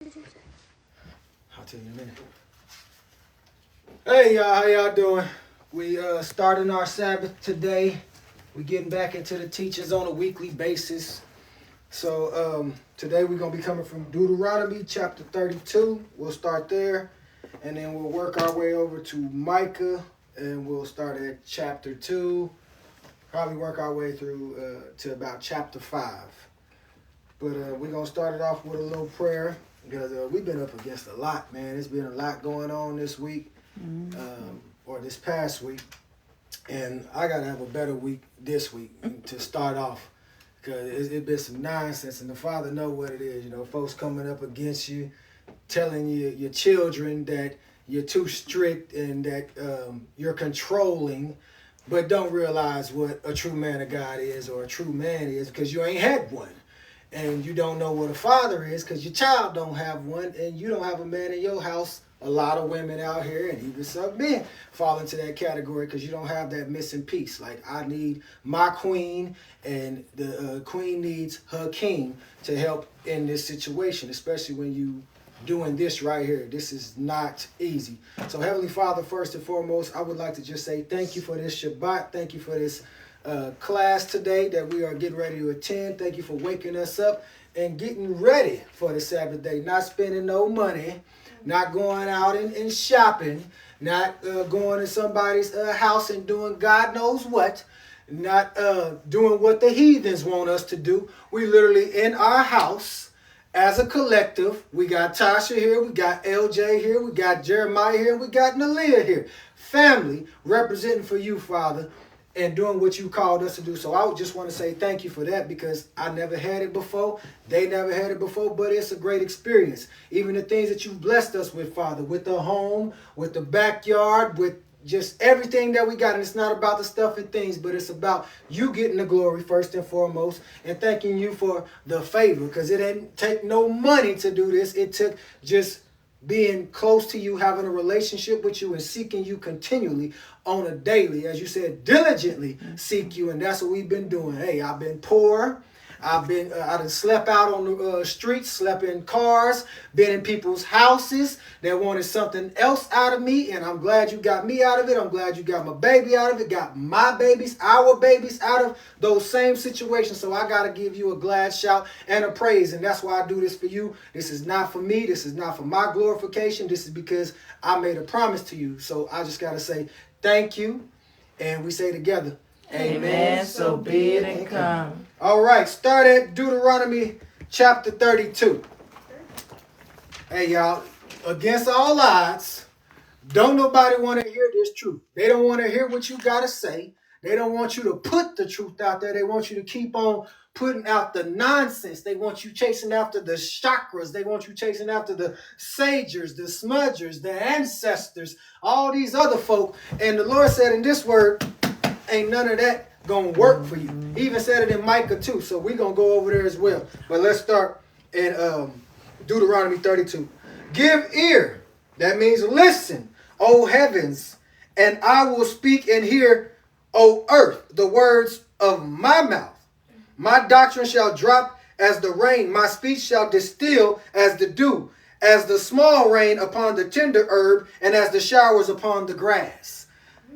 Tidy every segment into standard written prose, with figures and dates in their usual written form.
I'll tell you in a minute. Hey y'all, how y'all doing? We starting our Sabbath today. We getting back into the teachings on a weekly basis. So today we're gonna be coming from Deuteronomy chapter 32. We'll start there, and then we'll work our way over to Micah, and we'll start at chapter 2. Probably work our way through to about chapter 5. But we're gonna start it off with a little prayer. Because we've been up against a lot, man. There's been a lot going on this week, or this past week. And I got to have a better week this week to start off. Because it's been some nonsense, and the Father know what it is. You know, folks coming up against you, telling you, your children, that you're too strict and that you're controlling, but don't realize what a true man of God is or a true man is because you ain't had one. And you don't know what a father is because your child don't have one, and you don't have a man in your house. A lot of women out here, and even some men, fall into that category because you don't have that missing piece. Like, I need my queen, and the queen needs her king to help in this situation, especially when you doing this right here. This is not easy. So, Heavenly Father, first and foremost, I would like to just say thank you for this Shabbat. Thank you for this class today that we are getting ready to attend. Thank you for waking us up and getting ready for the Sabbath day. Not spending no money, not going out and shopping, not going to somebody's house and doing God knows what, not doing what the heathens want us to do. We literally in our house as a collective. We got Tasha here, we got LJ here, we got Jeremiah here, we got Nalia here. Family representing for you, Father, and doing what you called us to do. So I would just want to say thank you for that, because I never had it before. They never had it before, but it's a great experience. Even the things that you've blessed us with, Father, with the home, with the backyard, with just everything that we got. And it's not about the stuff and things, but it's about you getting the glory first and foremost, and thanking you for the favor, because it didn't take no money to do this. It took just being close to you, having a relationship with you, and seeking you continually on a daily, as you said, diligently seek you. And that's what we've been doing. Hey, I've been poor. I done slept out on the streets, slept in cars, been in people's houses that wanted something else out of me. And I'm glad you got me out of it. I'm glad you got my baby out of it, got my babies, our babies out of those same situations. So I got to give you a glad shout and a praise. And that's why I do this for you. This is not for me. This is not for my glorification. This is because I made a promise to you. So I just got to say thank you. And we say together, Amen. So be it and come. All right, start at Deuteronomy chapter 32. Hey, y'all, against all odds, don't nobody want to hear this truth. They don't want to hear what you got to say. They don't want you to put the truth out there. They want you to keep on putting out the nonsense. They want you chasing after the chakras. They want you chasing after the sagers, the smudgers, the ancestors, all these other folk. And the Lord said in this word, ain't none of that gonna work for you. He even said it in Micah too, so we're gonna go over there as well. But let's start in Deuteronomy 32. Give ear, that means listen, O heavens, and I will speak and hear, O earth, the words of my mouth. My doctrine shall drop as the rain, my speech shall distill as the dew, as the small rain upon the tender herb, and as the showers upon the grass.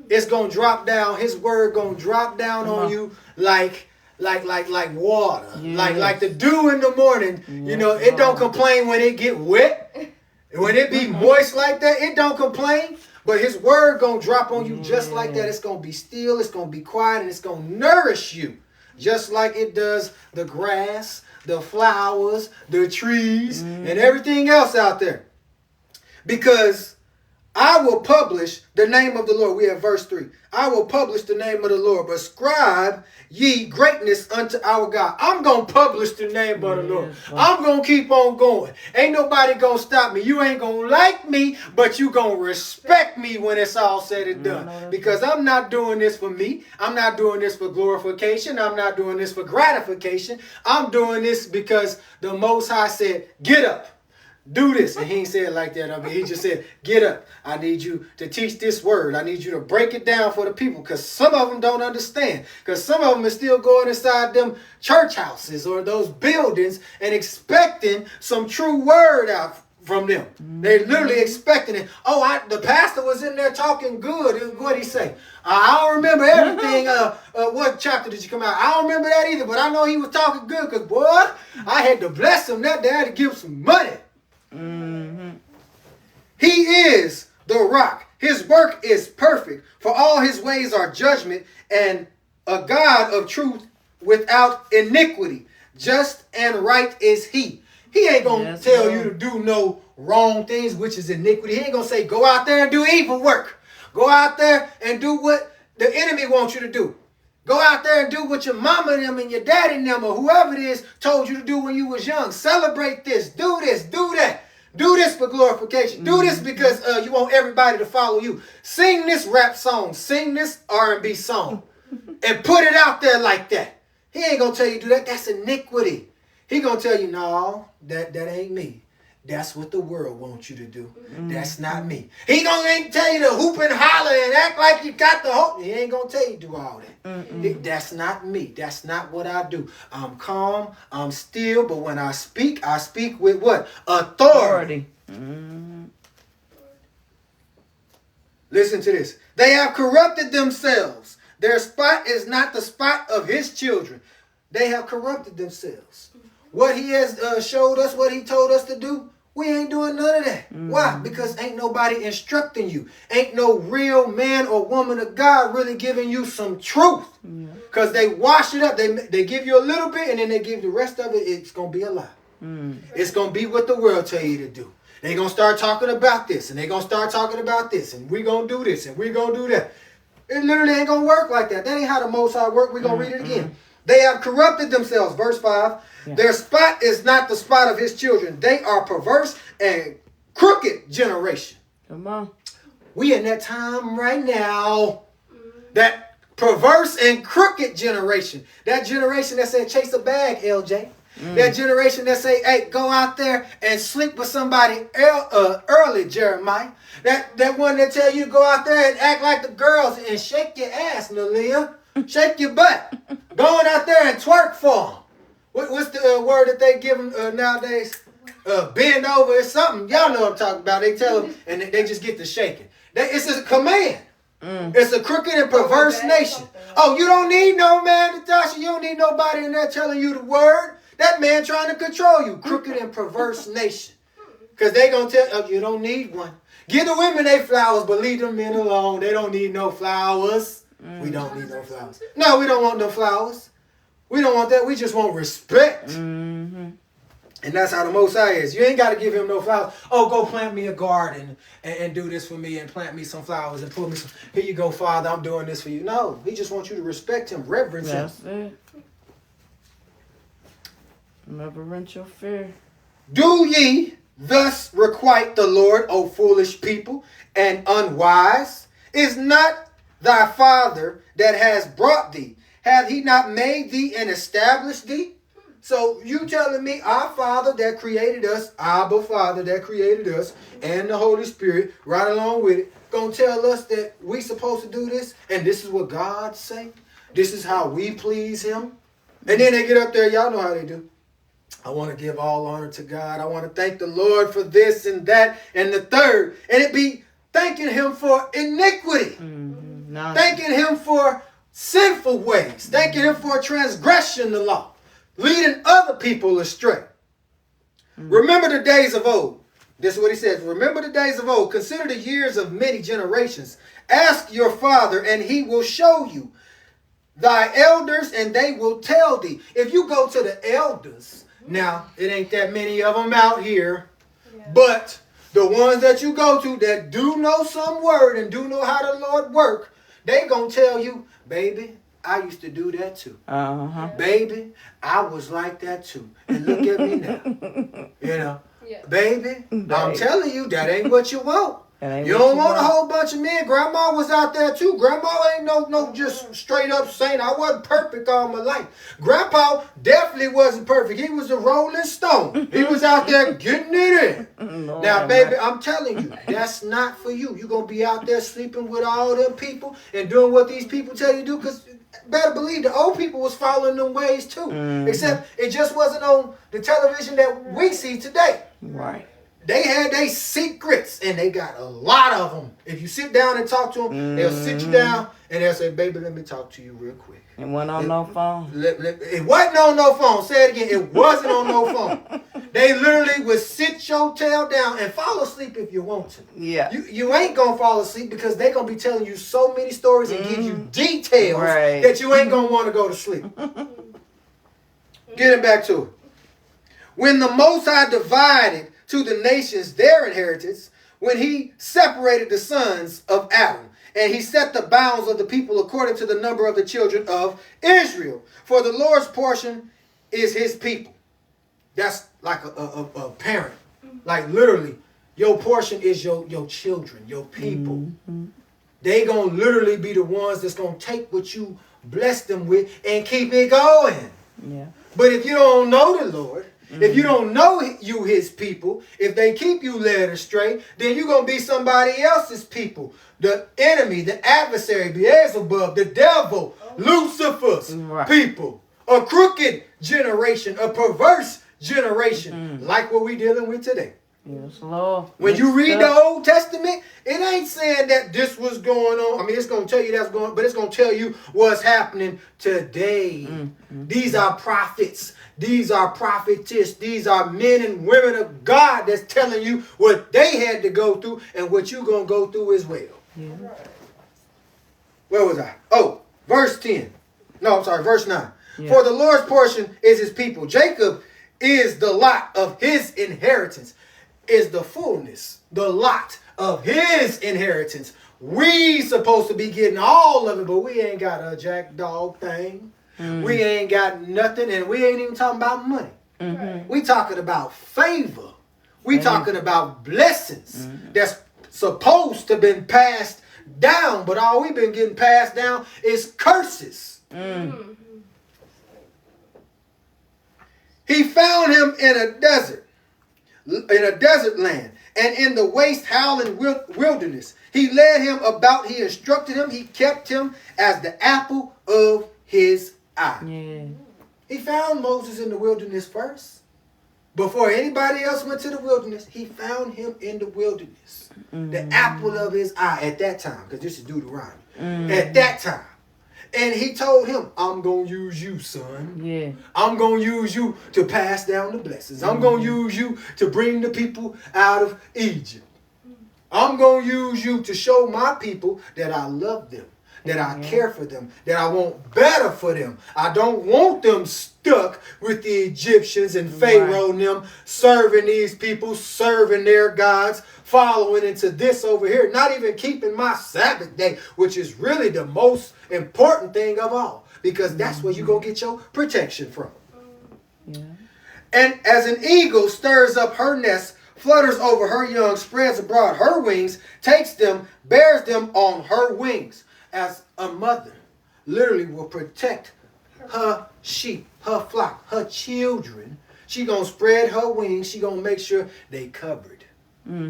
It's gonna drop down. His word gonna drop down on you like water, like the dew in the morning. You know, it don't complain when it get wet, when it be moist like that. It don't complain. But his word gonna drop on you just like that. It's gonna be still. It's gonna be quiet, and it's gonna nourish you, just like it does the grass, the flowers, the trees, and everything else out there. Because I will publish the name of the Lord. We have verse 3. I will publish the name of the Lord. Ascribe ye greatness unto our God. I'm going to publish the name of the Lord. I'm going to keep on going. Ain't nobody going to stop me. You ain't going to like me, but you going to respect me when it's all said and done. Because I'm not doing this for me. I'm not doing this for glorification. I'm not doing this for gratification. I'm doing this because the Most High said, get up. do this. And he ain't say it like that. I mean, he just said, get up. I need you to teach this word. I need you to break it down for the people, because some of them don't understand. Because some of them are still going inside them church houses or those buildings and expecting some true word out from them. They literally expecting it. Oh, the pastor was in there talking good. What did he say? I don't remember everything. What chapter did you come out? I don't remember that either, but I know he was talking good, because, boy, I had to bless him that day. I had to give him some money. Mm-hmm. He is the rock. His work is perfect, for all his ways are judgment, and a God of truth without iniquity. Just and right is he. He ain't going to tell you to do no wrong things, which is iniquity. He ain't going to say, go out there and do evil work. Go out there and do what the enemy wants you to do. Go out there and do what your mama and them and your daddy and them or whoever it is told you to do when you was young. Celebrate this. Do this. Do that. Do this for glorification. Do this because you want everybody to follow you. Sing this rap song. Sing this R&B song. And put it out there like that. He ain't going to tell you to do that. That's iniquity. He going to tell you, no, that ain't me. That's what the world wants you to do. That's not me. He ain't tell you to hoop and holler and act like you got the hope. He ain't going to tell you to do all that. That's not me. That's not what I do. I'm calm. I'm still. But when I speak with what? Authority. Listen to this. They have corrupted themselves. Their spot is not the spot of his children. They have corrupted themselves. What he has showed us, what he told us to do, we ain't doing none of that. Why? Because ain't nobody instructing you. Ain't no real man or woman of God really giving you some truth. Because they wash it up. They give you a little bit, and then they give the rest of it. It's going to be a lie. It's going to be what the world tell you to do. They're going to start talking about this, and they're going to start talking about this, and we're going to do this, and we're going to do that. It literally ain't going to work like that. That ain't how the Most High work. We're going to read it again. They have corrupted themselves. Verse 5. Their spot is not the spot of his children. They are perverse and crooked generation. Come on. We in that time right now. That perverse and crooked generation. That generation that say chase a bag, LJ. That generation that say, hey, go out there and sleep with somebody early, Jeremiah. That one that tell you to go out there and act like the girls and shake your ass, Nalia. Shake your butt. Going out there and twerk for them. What's the word that they give them nowadays? Bend over or something. Y'all know what I'm talking about. They tell them and they just get to shaking. It's a command. It's a crooked and perverse nation. Oh, you don't need no man, Natasha. You don't need nobody in there telling you the word. That man trying to control you. Crooked and perverse nation. Because they going to tell you don't need one. Give the women their flowers, but leave them men alone. They don't need no flowers. We don't need no flowers. No, we don't want no flowers. We don't want that. We just want respect. And that's how the Most High is. You ain't got to give him no flowers. Oh, go plant me a garden and do this for me and plant me some flowers and put me some. Here you go, Father. I'm doing this for you. No, he just wants you to respect him, reverence him. That's it. Reverential fear. Do ye thus requite the Lord, O foolish people, and unwise? Is not thy Father that has brought thee? Hath he not made thee and established thee? So you telling me our Father that created us, Abba Father that created us, and the Holy Spirit right along with it, gonna tell us that we supposed to do this? And this is what God say? This is how we please him? And then they get up there, y'all know how they do. I want to give all honor to God. I want to thank the Lord for this and that and the third. And it be thanking him for iniquity. Thanking him for sinful ways. Thanking him for transgression the law. Leading other people astray. Remember the days of old. This is what he says. Remember the days of old. Consider the years of many generations. Ask your father and he will show you. Thy elders and they will tell thee. If you go to the elders, now it ain't that many of them out here, but the ones that you go to that do know some word and do know how the Lord work, they gonna tell you, baby, I used to do that too. Baby, I was like that too. And look at me now. You know, baby, I'm telling you, that ain't what you want. You don't want a whole bunch of men. Grandma was out there too. Grandma ain't no just straight up saint. I wasn't perfect all my life. Grandpa definitely wasn't perfect. He was a rolling stone. He was out there getting it in. Lord Now, have baby, mercy. I'm telling you, that's not for you. You're going to be out there sleeping with all them people and doing what these people tell you to do, because better believe the old people was following them ways too. Mm-hmm. Except it just wasn't on the television that we see today. Right. They had their secrets, and they got a lot of them. If you sit down and talk to them, they'll sit you down, and they'll say, baby, let me talk to you real quick. It wasn't on no phone. It wasn't on no phone. Say it again. It wasn't on no phone. They literally would sit your tail down and fall asleep if you want to. Yeah. You ain't going to fall asleep because they're going to be telling you so many stories and give you details Right. that you ain't going to want to go to sleep. Getting back to it. When the Most High divided to the nations their inheritance, when he separated the sons of Adam, and he set the bounds of the people according to the number of the children of Israel. For the Lord's portion is his people. That's like a parent. Like literally, your portion is your children, your people. Mm-hmm. They gonna literally be the ones that's gonna take what you bless them with and keep it going. Yeah. But if you don't know the Lord, if you don't know you his people, if they keep you led astray, then you're going to be somebody else's people. The enemy, the adversary, Beelzebub, the devil, Lucifer's people. A crooked generation, a perverse generation, like what we're dealing with today. Yes, Lord. When you read the Old Testament, it ain't saying that this was going on. I mean, it's going to tell you that's going, but it's going to tell you what's happening today. These are prophets. These are prophetess. These are men and women of God that's telling you what they had to go through and what you're going to go through as well. Yeah. Where was I? Oh, verse 10. No, I'm sorry, verse 9. Yeah. For the Lord's portion is his people. Jacob is the lot of his inheritance. Is the fullness, the lot of his inheritance. We supposed to be getting all of it, but we ain't got a jack dog thing. We ain't got nothing, and we ain't even talking about money. We talking about favor. We talking about blessings that's supposed to been passed down, but all we've been getting passed down is curses. He found him in a desert land, and in the waste howling wilderness. He led him about, he instructed him, he kept him as the apple of his eye. Yeah. He found Moses in the wilderness first. Before anybody else went to the wilderness, he found him in the wilderness. The apple of his eye at that time, because this is Deuteronomy. At that time. And he told him, I'm going to use you, son. Yeah. I'm going to use you to pass down the blessings. I'm going to use you to bring the people out of Egypt. I'm going to use you to show my people that I love them, that I care for them, that I want better for them. I don't want them stuck with the Egyptians and Pharaoh and them, serving these people, serving their gods, following into this over here, not even keeping my Sabbath day, which is really the most important thing of all, because that's where you're going to get your protection from. Yeah. And as an eagle stirs up her nest, flutters over her young, spreads abroad her wings, takes them, bears them on her wings, as a mother literally will protect her sheep, her flock, her children. She gonna spread her wings. She gonna make sure they covered.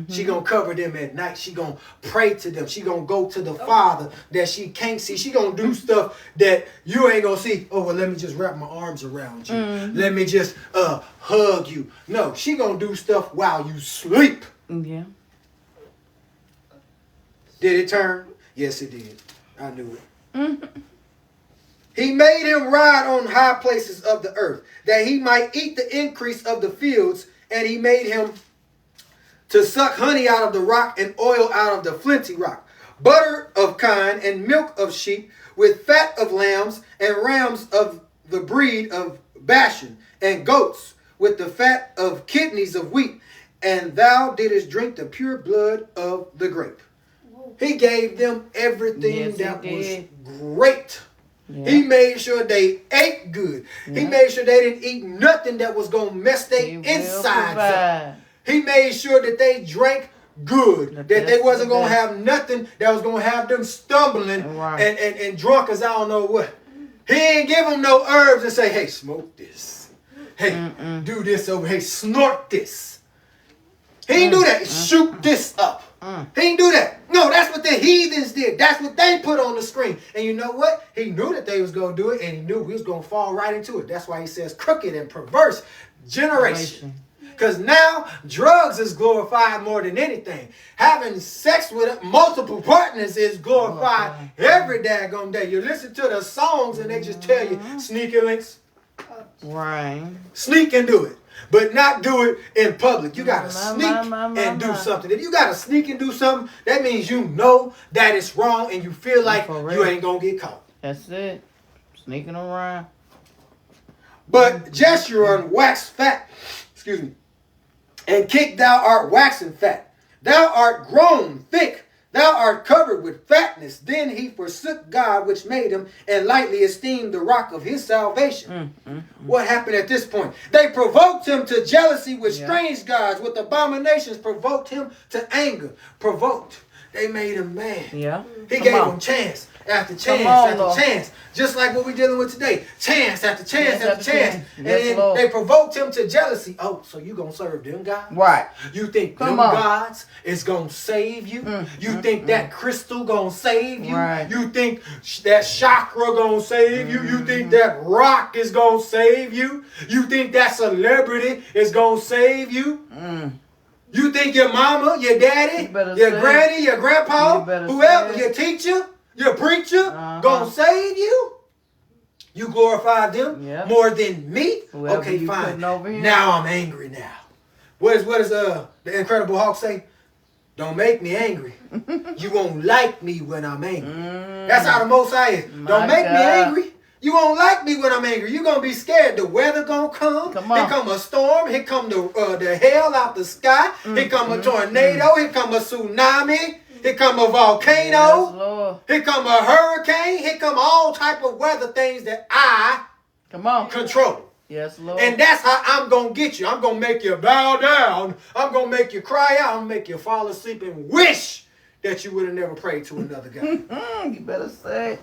She gonna cover them at night. She gonna pray to them. She gonna go to the Father that she can't see. She gonna do stuff that you ain't gonna see. Oh, well, let me just wrap my arms around you. Let me just hug you. No, she gonna do stuff while you sleep. Yeah. Did it turn? Yes, it did. I knew it. He made him ride on high places of the earth, that he might eat the increase of the fields, and he made him to suck honey out of the rock and oil out of the flinty rock, butter of kine and milk of sheep, with fat of lambs and rams of the breed of Bashan, and goats with the fat of kidneys of wheat, and thou didst drink the pure blood of the grape. He gave them everything that was great. Yeah. He made sure they ate good. Yeah. He made sure they didn't eat nothing that was going to mess their insides up. He made sure that they drank good, that they wasn't going to have nothing that was going to have them stumbling and drunk as I don't know what. He ain't give them no herbs and say, hey, smoke this. Hey, do this over. Hey, snort this. He didn't do that. shoot this up. He didn't do that. No, that's what the heathens did. That's what they put on the screen. And you know what? He knew that they was going to do it, and he knew we was going to fall right into it. That's why he says crooked and perverse generation. Because now drugs is glorified more than anything. Having sex with multiple partners is glorified every daggone day. You listen to the songs and they just tell you, sneaky links. Right. Sneak and do it. But not do it in public. You got to sneak and do something. If you got to sneak and do something, that means you know that it's wrong and you feel like you ain't going to get caught. That's it. Sneaking around. But Jeshurun waxed fat, and kick thou art waxen fat. Thou art grown thick. Thou art covered with fatness. Then he forsook God which made him, and lightly esteemed the rock of his salvation. What happened at this point? They provoked him to jealousy with strange gods, with abominations, provoked him to anger. Provoked. They made him mad. Yeah. He gave him chance after chance after chance. Just like what we're dealing with today. Chance after chance after chance. And then they provoked him to jealousy. Oh, so you going to serve them gods? Right. You think them gods is going to save you? You think that crystal going to save you? Right. You think that chakra going to save you? You think that rock is going to save you? You think that celebrity is going to save you? You think your mama, your daddy, your granny, your grandpa, whoever, your teacher, your preacher, gonna save you? You glorify them more than me? Whoever okay, fine. Now I'm angry now. What does the Incredible Hulk say? Don't make me angry. You won't like me when I'm angry. That's how the Most High is. Don't make me angry. You won't like me when I'm angry. You're going to be scared. The weather going to come. Here come a storm. Here come the hail out the sky. Here come a tornado. Here come a tsunami. Here come a volcano. Here come a hurricane. Here come all type of weather things that I control. Yes, Lord. And that's how I'm going to get you. I'm going to make you bow down. I'm going to make you cry out. I'm going to make you fall asleep and wish that you would have never prayed to another God. You better say it.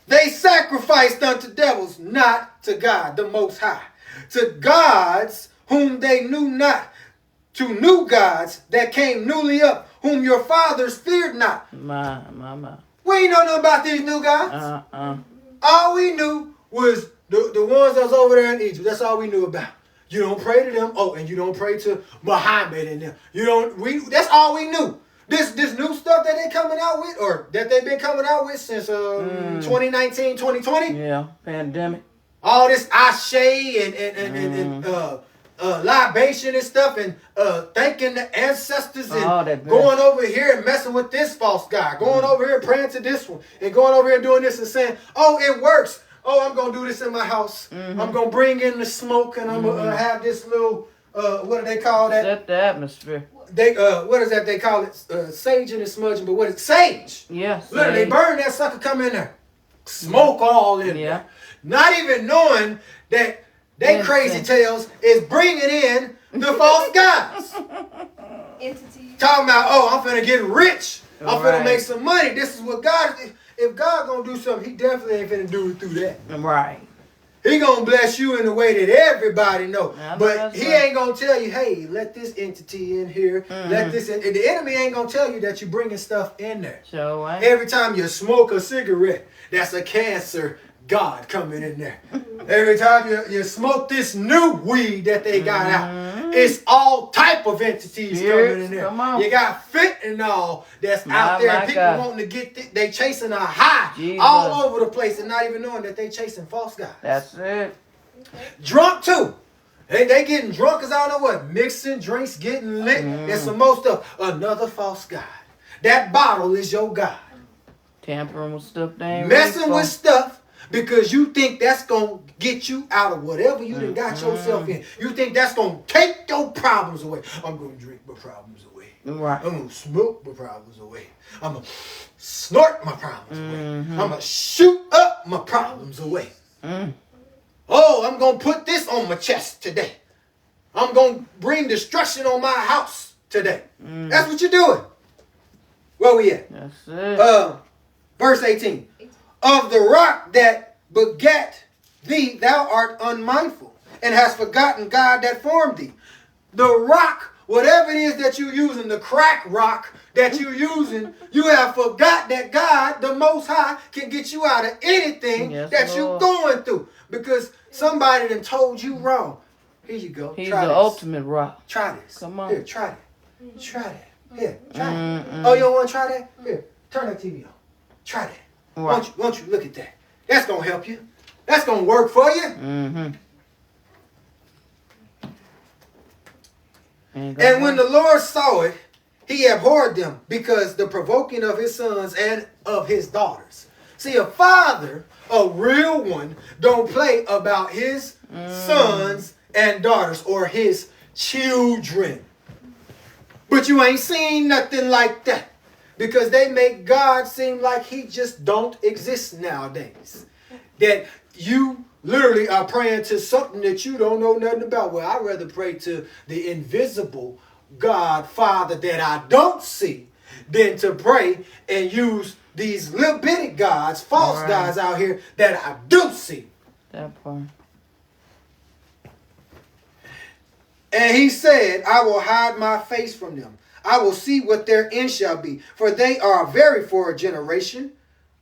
They sacrificed unto devils, not to God, the Most High. To gods whom they knew not. To new gods that came newly up, whom your fathers feared not. My. We ain't know nothing about these new gods. All we knew was the ones that was over there in Egypt. That's all we knew about. You don't pray to them. Oh, and you don't pray to Muhammad and them. That's all we knew. This new stuff that they're coming out with, or that they've been coming out with since 2019, 2020. Yeah, pandemic. All this ashe and libation and stuff, and thanking the ancestors, and going over here and messing with this false guy, going over here praying to this one, and going over here doing this and saying, oh, it works. Oh, I'm going to do this in my house. I'm going to bring in the smoke, and I'm going to have this little, what do they call that? Set the atmosphere. What is that they call it? Saging and smudging, but what is it? Sage. Yes. Look, they burn that sucker, come in there. Smoke all in there. Not even knowing that they crazy tales is bringing in the false gods. Talking about, oh, I'm finna get rich. I'm finna make some money. This is what God, if God gonna do something, he definitely ain't finna do it through that. Right. He gonna bless you in a way that everybody know. But he ain't gonna tell you, hey, let this entity in here. Let this in. The enemy ain't gonna tell you that you're bringing stuff in there. So every time you smoke a cigarette, that's a cancer God coming in there. Every time you smoke this new weed that they got out, it's all type of entities coming in there. You got fentanyl that's out there. People wanting to get they chasing a high all over the place and not even knowing that they chasing false guys. That's it. Drunk too. They getting drunk as I don't know what. Mixing drinks, getting lit, and some more stuff. Another false god. That bottle is your god. Tampering with stuff they ain't messing with stuff. Because you think that's going to get you out of whatever you done got yourself in. You think that's going to take your problems away. I'm going to drink my problems away. Right. I'm going to smoke my problems away. I'm going to snort my problems away. I'm going to shoot up my problems away. Oh, I'm going to put this on my chest today. I'm going to bring destruction on my house today. That's what you're doing. Where we at? That's it. Verse 18. Of the rock that begat thee, thou art unmindful, and hast forgotten God that formed thee. the rock, whatever it is that you're using, the crack rock that you're using, you have forgot that God, the Most High, can get you out of anything that you're going through. Because somebody done told you wrong. Here you go. He's try the this. ultimate rock. Try this. Come on. Here, try that. Try that. Here, try it. Oh, you don't want to try that? Here, turn that TV on. Try that. Right. Won't you look at that? That's going to help you. That's going to work for you. Mm-hmm. And when the Lord saw it, he abhorred them because the provoking of his sons and of his daughters. See, a father, a real one, don't play about his sons and daughters or his children. But you ain't seen nothing like that because they make God seem like he just don't exist nowadays. That you literally are praying to something that you don't know nothing about. Well, I'd rather pray to the invisible God, Father, that I don't see than to pray and use these little bitty gods, false gods out here that I do see. That part. And he said, I will hide my face from them. I will see what their end shall be. For they are a very forward generation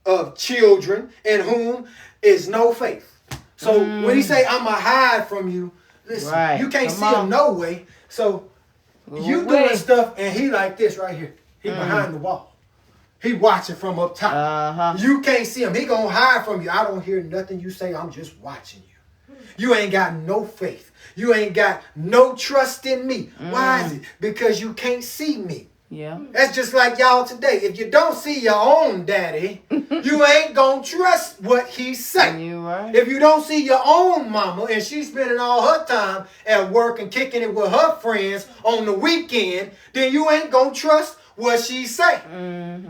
of children in whom is no faith. So when he say, I'm going to hide from you, listen, you can't see him no way. So you doing stuff and he like this right here. He behind the wall. He watching from up top. You can't see him. He going to hide from you. I don't hear nothing you say. I'm just watching you. You ain't got no faith. You ain't got no trust in me. Why is it? Because you can't see me. Yeah. That's just like y'all today. If you don't see your own daddy, you ain't going to trust what he say. You right. If you don't see your own mama and she's spending all her time at work and kicking it with her friends on the weekend, then you ain't going to trust what she say.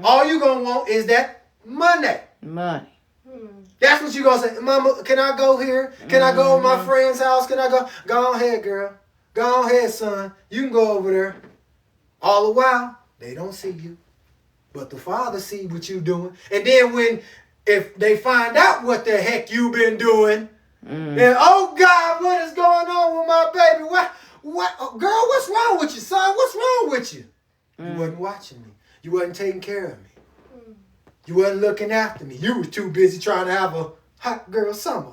All you going to want is that money. Money. That's what you going to say. Mama, can I go here? Can I go to my friend's house? Can I go? Go ahead, girl. Go ahead, son. You can go over there. All the while, they don't see you. But the Father see what you doing. And then if they find out what the heck you been doing, then, oh God, what is going on with my baby? What, girl, what's wrong with you, son? What's wrong with you? You wasn't watching me. You wasn't taking care of me. You wasn't looking after me. You was too busy trying to have a hot girl summer.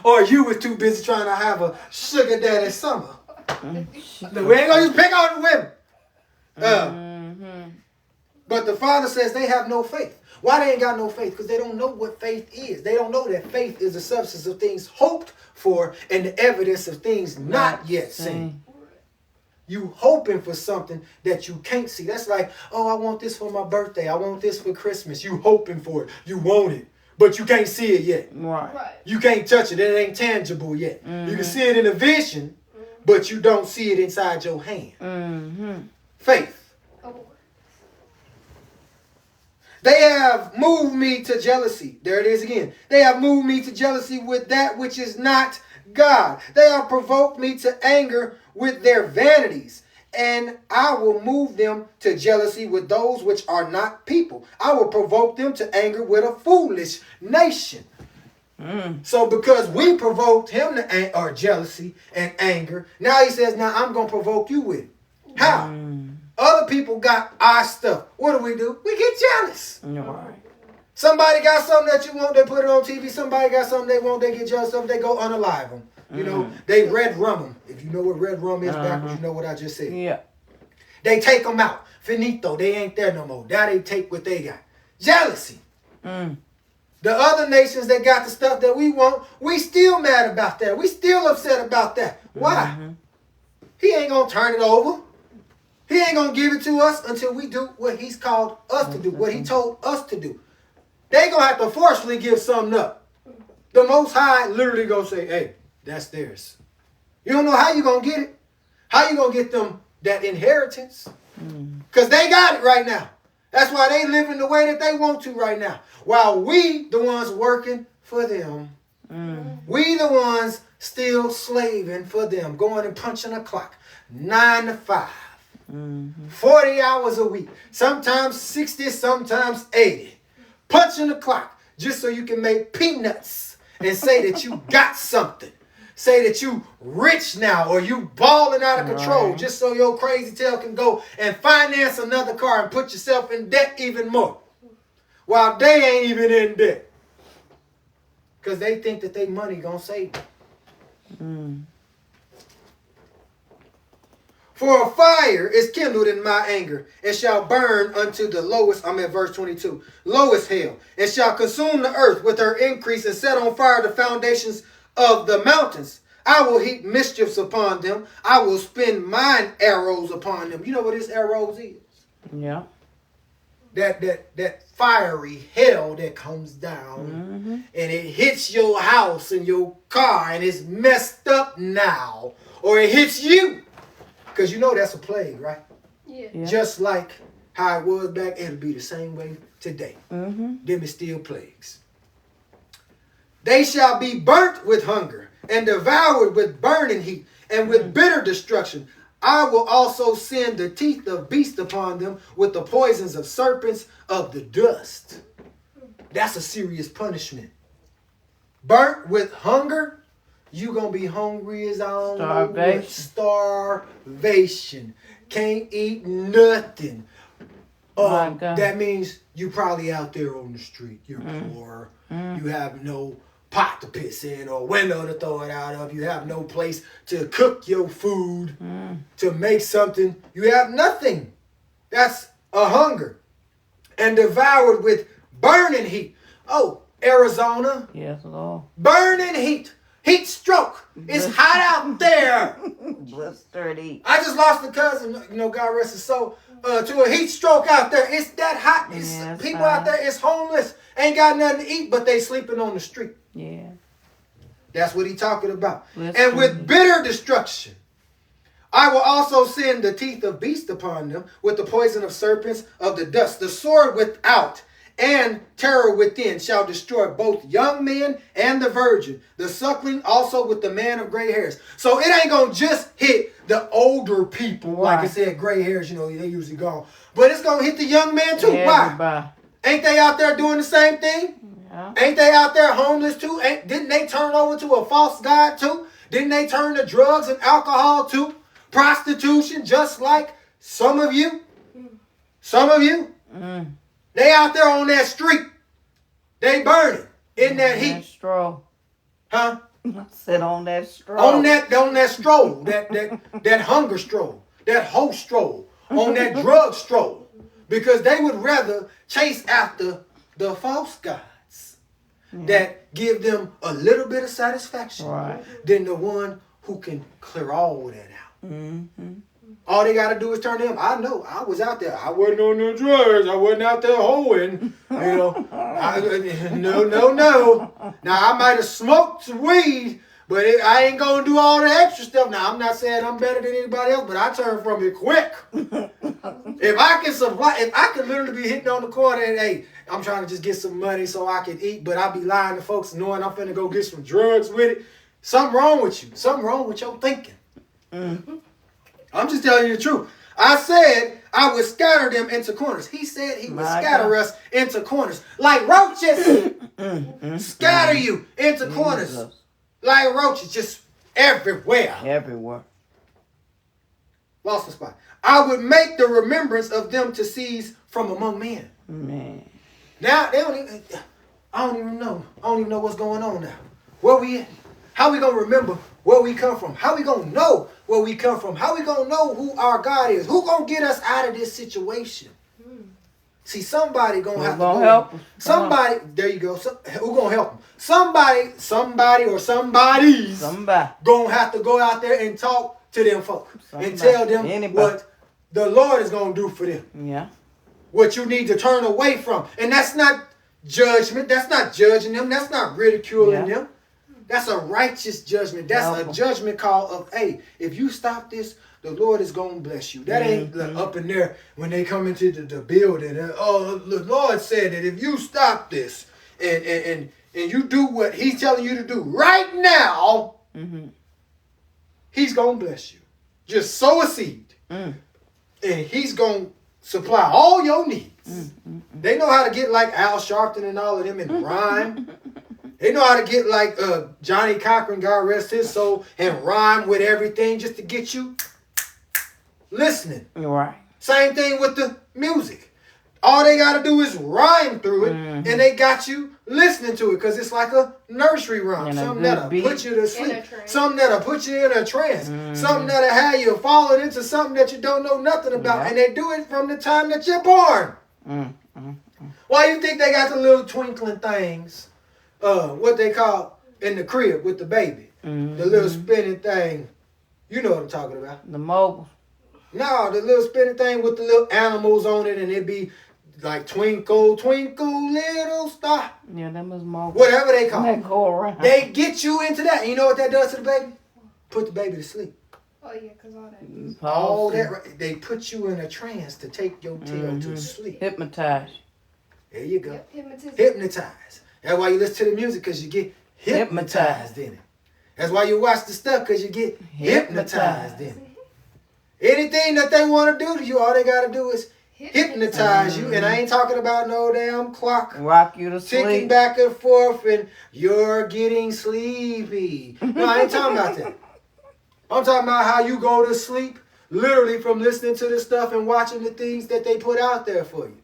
Or you was too busy trying to have a sugar daddy summer. No, we ain't going to just pick on the women. But the Father says they have no faith. Why they ain't got no faith? Because they don't know what faith is. They don't know that faith is the substance of things hoped for and the evidence of things not yet seen. You hoping for something that you can't see. That's like, oh, I want this for my birthday. I want this for Christmas. You hoping for it. You want it. But you can't see it yet. Right. You can't touch it. It ain't tangible yet. You can see it in a vision, but you don't see it inside your hand. Faith. They have moved me to jealousy. There it is again. They have moved me to jealousy with that which is not God. They have provoked me to anger with their vanities. And I will move them to jealousy with those which are not people. I will provoke them to anger with a foolish nation. So because we provoked him to jealousy and anger, now he says, now I'm going to provoke you with it. How? Other people got our stuff. What do? We get jealous. Right. Somebody got something that you want, they put it on TV. Somebody got something they want, they get jealous of, they go unalive them. You know, they red rum them. If you know what red rum is backwards, you know what I just said. Yeah. They take them out. Finito. They ain't there no more. Now they take what they got. Jealousy. The other nations that got the stuff that we want, we still mad about that. We still upset about that. Why? He ain't going to turn it over. He ain't going to give it to us until we do what he's called us to do, what he told us to do. They going to have to forcefully give something up. The Most High literally going to say, hey, that's theirs. You don't know how you going to get it. How you going to get them that inheritance? Because they got it right now. That's why they living the way that they want to right now. While we, the ones working for them, we the ones still slaving for them, going and punching a clock, 9 to 5, 40 hours a week, sometimes 60, sometimes 80, punching the clock just so you can make peanuts and say that you got something. say that you rich now or you balling out of control Right. just so your crazy tail can go and finance another car and put yourself in debt even more. While they ain't even in debt. Because they think that their money gonna save them. Mm. For a fire is kindled in my anger, and shall burn unto the lowest, I'm at verse 22, lowest hell, and shall consume the earth with her increase, and set on fire the foundations of the mountains. I will heap mischiefs upon them. I will spin mine arrows upon them. You know what this arrows is? Yeah. That fiery hell that comes down and it hits your house and your car and it's messed up now. Or it hits you. Because you know that's a plague, right? Yeah. Just like how it was back, it'll be the same way today. Them is still plagues. They shall be burnt with hunger and devoured with burning heat and with bitter destruction. I will also send the teeth of beasts upon them with the poisons of serpents of the dust. That's a serious punishment. Burnt with hunger. You gonna be hungry as I don't know what. Starvation. Can't eat nothing. That means you probably out there on the street. You're poor. You have no pot to piss in or window to throw it out of. You have no place to cook your food, to make something. You have nothing. That's a hunger. And devoured with burning heat. Oh, Arizona. Yes, Lord. Burning heat. Heat stroke. It's hot out there. Blistered heat. I just lost a cousin, God rest his soul, to a heat stroke out there. It's that hot. It's people out there is homeless. Ain't got nothing to eat, but they sleeping on the street. Yeah. That's what he talking about. Blistered And with heat. bitter destruction, I will also send the teeth of beasts upon them with the poison of serpents of the dust. The sword without and terror within shall destroy both young men and the virgin, the suckling also with the man of gray hairs. So it ain't going to just hit the older people. Like I said, gray hairs, they usually gone. But it's going to hit the young man too. Everybody. Why? Ain't they out there doing the same thing? Yeah. Ain't they out there homeless too? Didn't they turn over to a false god too? Didn't they turn to drugs and alcohol too? Prostitution, just like some of you. Some of you. They out there on that street. They burning in that heat. That straw. Huh? I said on that straw. On that stroll. That hunger stroll. That hoe stroll. On that drug stroll. Because they would rather chase after the false gods that give them a little bit of satisfaction than the one who can clear all that out. All they got to do is turn to him. I know. I was out there. I wasn't on the drugs. I wasn't out there hoeing. No. Now, I might have smoked some weed, but I ain't going to do all the extra stuff. Now, I'm not saying I'm better than anybody else, but I turn from it quick. If I can literally be hitting on the corner and, hey, I'm trying to just get some money so I can eat, but I be lying to folks knowing I'm finna go get some drugs with it. Something wrong with you. Something wrong with your thinking. I'm just telling you the truth. I said I would scatter them into corners. He said he would scatter us into corners. Like roaches. Scatter you into corners. Like roaches. Just everywhere. Everywhere. Lost the spot. I would make the remembrance of them to cease from among men. Man. Now, I don't even know. I don't even know what's going on now. Where we at? How we going to remember where we come from? How we going to know where we come from? How we going to know who our God is? Who going to get us out of this situation? See, somebody going to have to help us. Somebody, there you go. Who going to help them? Somebody or somebody's going to have to go out there and talk to them folks and tell them what the Lord is going to do for them. Yeah. What you need to turn away from. And that's not judgment. That's not judging them. That's not ridiculing them. That's a righteous judgment. That's a judgment call of, hey, if you stop this, the Lord is going to bless you. That ain't up in there when they come into the building. And, the Lord said that if you stop this and you do what he's telling you to do right now, he's going to bless you. Just sow a seed. And he's going to supply all your needs. They know how to get like Al Sharpton and all of them and rhyme They know how to get like Johnny Cochran, God rest his soul, and rhyme with everything just to get you listening. Right. Same thing with the music. All they got to do is rhyme through it, and they got you listening to it because it's like a nursery rhyme. And something that'll put you to sleep. Something that'll put you in a trance. Something that'll have you falling into something that you don't know nothing about. And they do it from the time that you're born. Why you think they got the little twinkling things, what they call in the crib with the baby? The little spinning thing. You know what I'm talking about. The mobile. No, the little spinning thing with the little animals on it, and it be like twinkle, twinkle, little star. Yeah, that was mobile. Whatever they call it. They go around. They get you into that. And you know what that does to the baby? Put the baby to sleep. Oh, yeah, because all that. All that, they put you in a trance to take your tail to sleep. Hypnotize. There you go. Yep, Hypnotize. That's why you listen to the music, because you get hypnotized in it. That's why you watch the stuff, because you get hypnotized in it. Anything that they want to do to you, all they got to do is hypnotize you. And I ain't talking about no damn clock. Rock you to sleep. Ticking back and forth and you're getting sleepy. No, I ain't talking about that. I'm talking about how you go to sleep literally from listening to this stuff and watching the things that they put out there for you.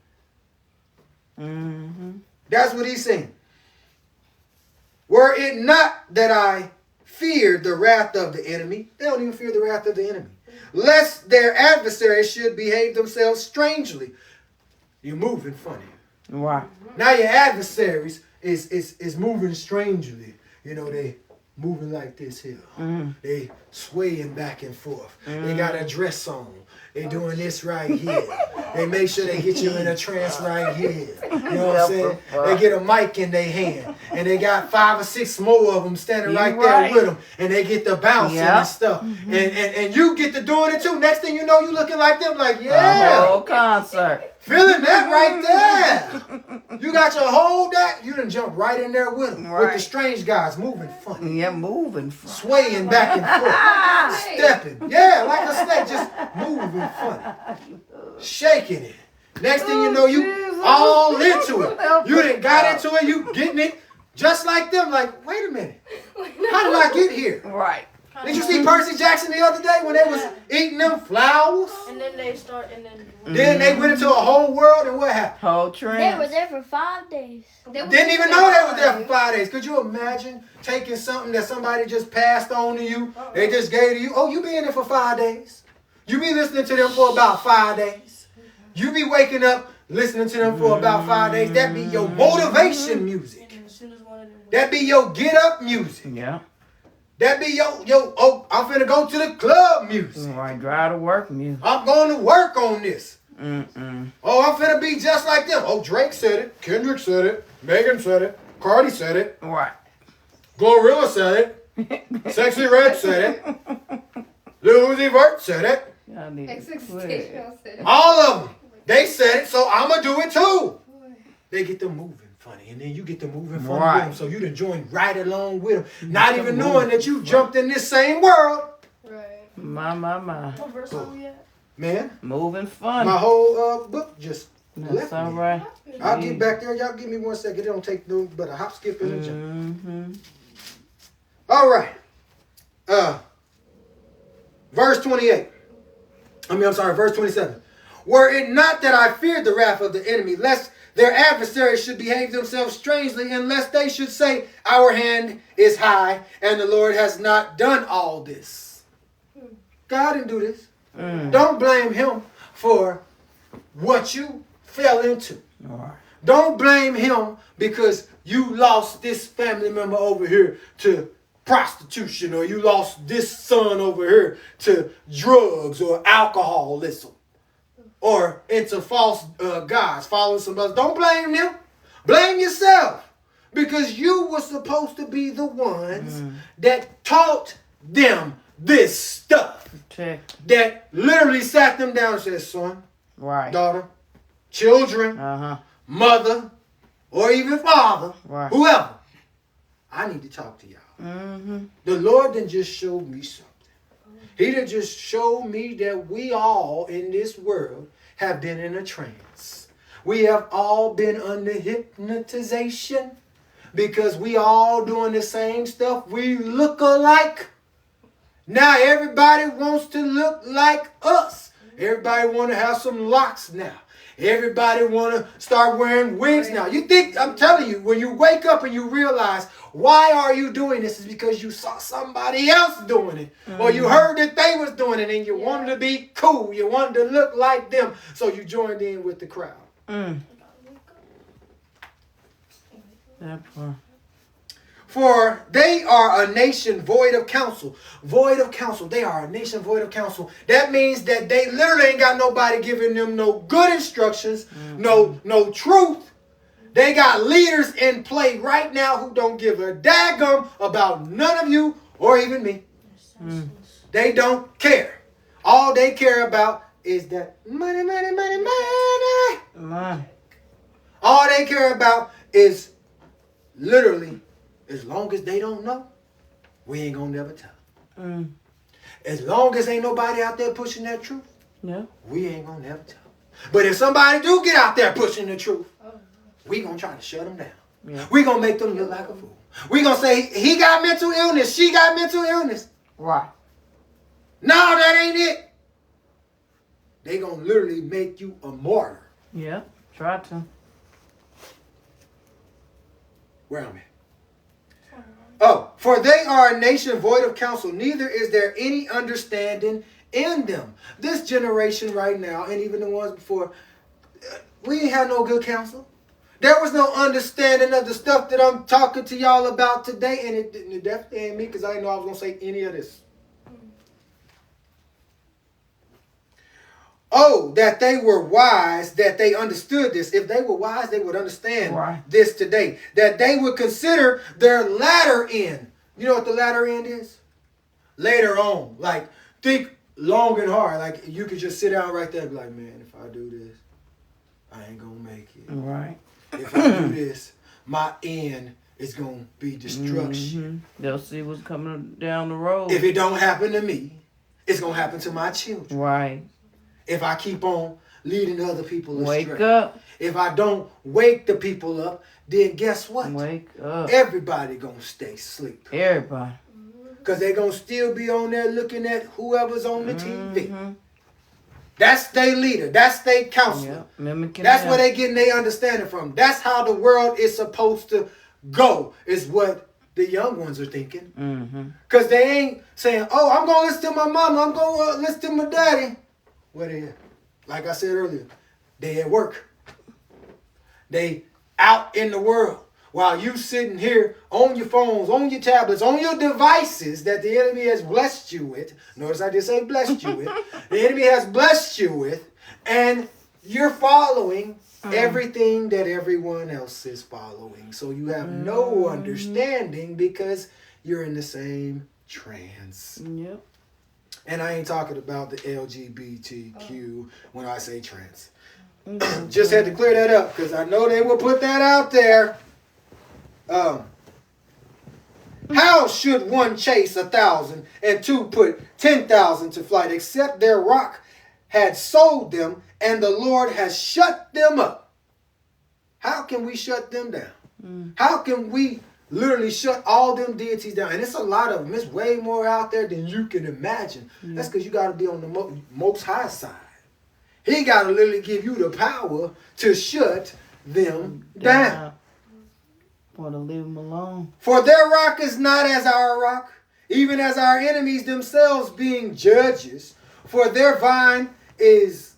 That's what he's saying. Were it not that I feared the wrath of the enemy, they don't even fear the wrath of the enemy, lest their adversaries should behave themselves strangely. You're moving funny. Right. Now your adversaries is moving strangely. You know, they moving like this here. They swaying back and forth. They got a dress on. They doing this right here. They make sure they get you in a trance right here. You know what I'm saying? They get a mic in their hand. And they got 5 or 6 more of them standing right there with them. And they get the bouncing and stuff. And you get to doing it too. Next thing you know, you looking like them like, yeah. The whole concert. Feeling that right there. You got your whole that. You done jump right in there with them. With the strange guys moving funny. Yeah, moving funny. Swaying back and forth. Stepping. Yeah, like a snake. Just moving funny. Shaking it. Next thing you know, you all into it. You done got into it. You getting it. Just like them. Like, wait a minute. How did I get here? Right. Did you see Percy Jackson the other day when they was eating them flowers? And then they start, Then they went into a whole world, and what happened? Whole trend. They were there for 5 days. Didn't even know they were there for 5 days. Could you imagine taking something that somebody just passed on to you? They just gave to you. Oh, you be in there for 5 days. You be listening to them for about 5 days. You be waking up listening to them for about 5 days. That be your motivation music. That be your get up music. Yeah. That be your oh, I'm finna go to the club music. Right, drive to work music. I'm going to work on this. Oh, I'm finna be just like them. Oh, Drake said it. Kendrick said it. Megan said it. Cardi said it. Right. Glorilla said it. Sexy Red said it. Lil Uzi Vert said it. Y'all need to quit. XXX. All of them. They said it, so I'ma do it too. They get them moving funny, and then you get them moving funny with them, so you done joined right along with them, not even knowing that you jumped in this same world. Right. My. What verse are we at? Man, Moving funny. my whole book just That's left all me. right. I'll get back there. Y'all give me 1 second. It don't take no but a hop, skip, and a jump. All right. Verse 28. Verse 27. Were it not that I feared the wrath of the enemy, lest their adversaries should behave themselves strangely, and lest they should say, our hand is high, and the Lord has not done all this. God didn't do this. Don't blame him for what you fell into. Don't blame him because you lost this family member over here to prostitution, or you lost this son over here to drugs or alcoholism, or into false gods, following some others. Don't blame them. Blame yourself, because you were supposed to be the ones that taught them this stuff. That literally sat them down and said, son, daughter, children, mother, or even father, whoever, I need to talk to y'all. The Lord didn't just show me something. He didn't just show me that we all in this world have been in a trance. We have all been under hypnotization because we all doing the same stuff. We look alike. Now everybody wants to look like us. Everybody want to have some locks now. Everybody want to start wearing wigs now. You think, I'm telling you, when you wake up and you realize, why are you doing this? Is because you saw somebody else doing it. Or you heard that they was doing it and you wanted to be cool. You wanted to look like them. So you joined in with the crowd. That part. For they are a nation void of counsel. Void of counsel. They are a nation void of counsel. That means that they literally ain't got nobody giving them no good instructions, no truth. They got leaders in play right now who don't give a daggum about none of you or even me. They don't care. All they care about is that money, money, money, money. All they care about is literally, as long as they don't know, we ain't gonna never tell. As long as ain't nobody out there pushing that truth, we ain't gonna never tell. But if somebody do get out there pushing the truth, we gonna try to shut them down. We gonna make them look like a fool. We gonna say, he got mental illness, she got mental illness. Right. No, that ain't it. They gonna literally make you a martyr. Yeah, try to. Where am I? Oh, for they are a nation void of counsel, neither is there any understanding in them. This generation right now, and even the ones before, we ain't had no good counsel. There was no understanding of the stuff that I'm talking to y'all about today, and it definitely ain't me, because I didn't know I was going to say any of this. Oh, that they were wise, that they understood this. If they were wise, they would understand this today. That they would consider their latter end. You know what the latter end is? Later on. Like, think long and hard. Like, you could just sit down right there and be like, man, if I do this, I ain't going to make it. Right. If I do this, my end is going to be destruction. They'll see what's coming down the road. If it don't happen to me, it's going to happen to my children. Right. If I keep on leading other people astray. Wake up. If I don't wake the people up, then guess what? Wake up. Everybody gonna stay asleep. Everybody. Because they're gonna still be on there looking at whoever's on the TV. That's their leader. That's their counselor. That's where they getting their understanding from. That's how the world is supposed to go, is what the young ones are thinking. Because they ain't saying, oh, I'm gonna listen to my mama, I'm gonna listen to my daddy. Where they at? Like I said earlier, they at work. They out in the world. While you sitting here on your phones, on your tablets, on your devices that the enemy has blessed you with. Notice I just say blessed you with. The enemy has blessed you with. And you're following everything that everyone else is following. So you have no understanding because you're in the same trance. Yep. And I ain't talking about the LGBTQ when I say trans. Just had to clear that up because I know they will put that out there. How should one chase 1,000 and two put 10,000 to flight, except their rock had sold them and the Lord has shut them up? How can we shut them down? How can we literally shut all them deities down? And it's a lot of them. It's way more out there than you can imagine. That's because you got to be on the most high side. He got to literally give you the power to shut them down. Want to leave them alone. For their rock is not as our rock, even as our enemies themselves being judges. For their vine is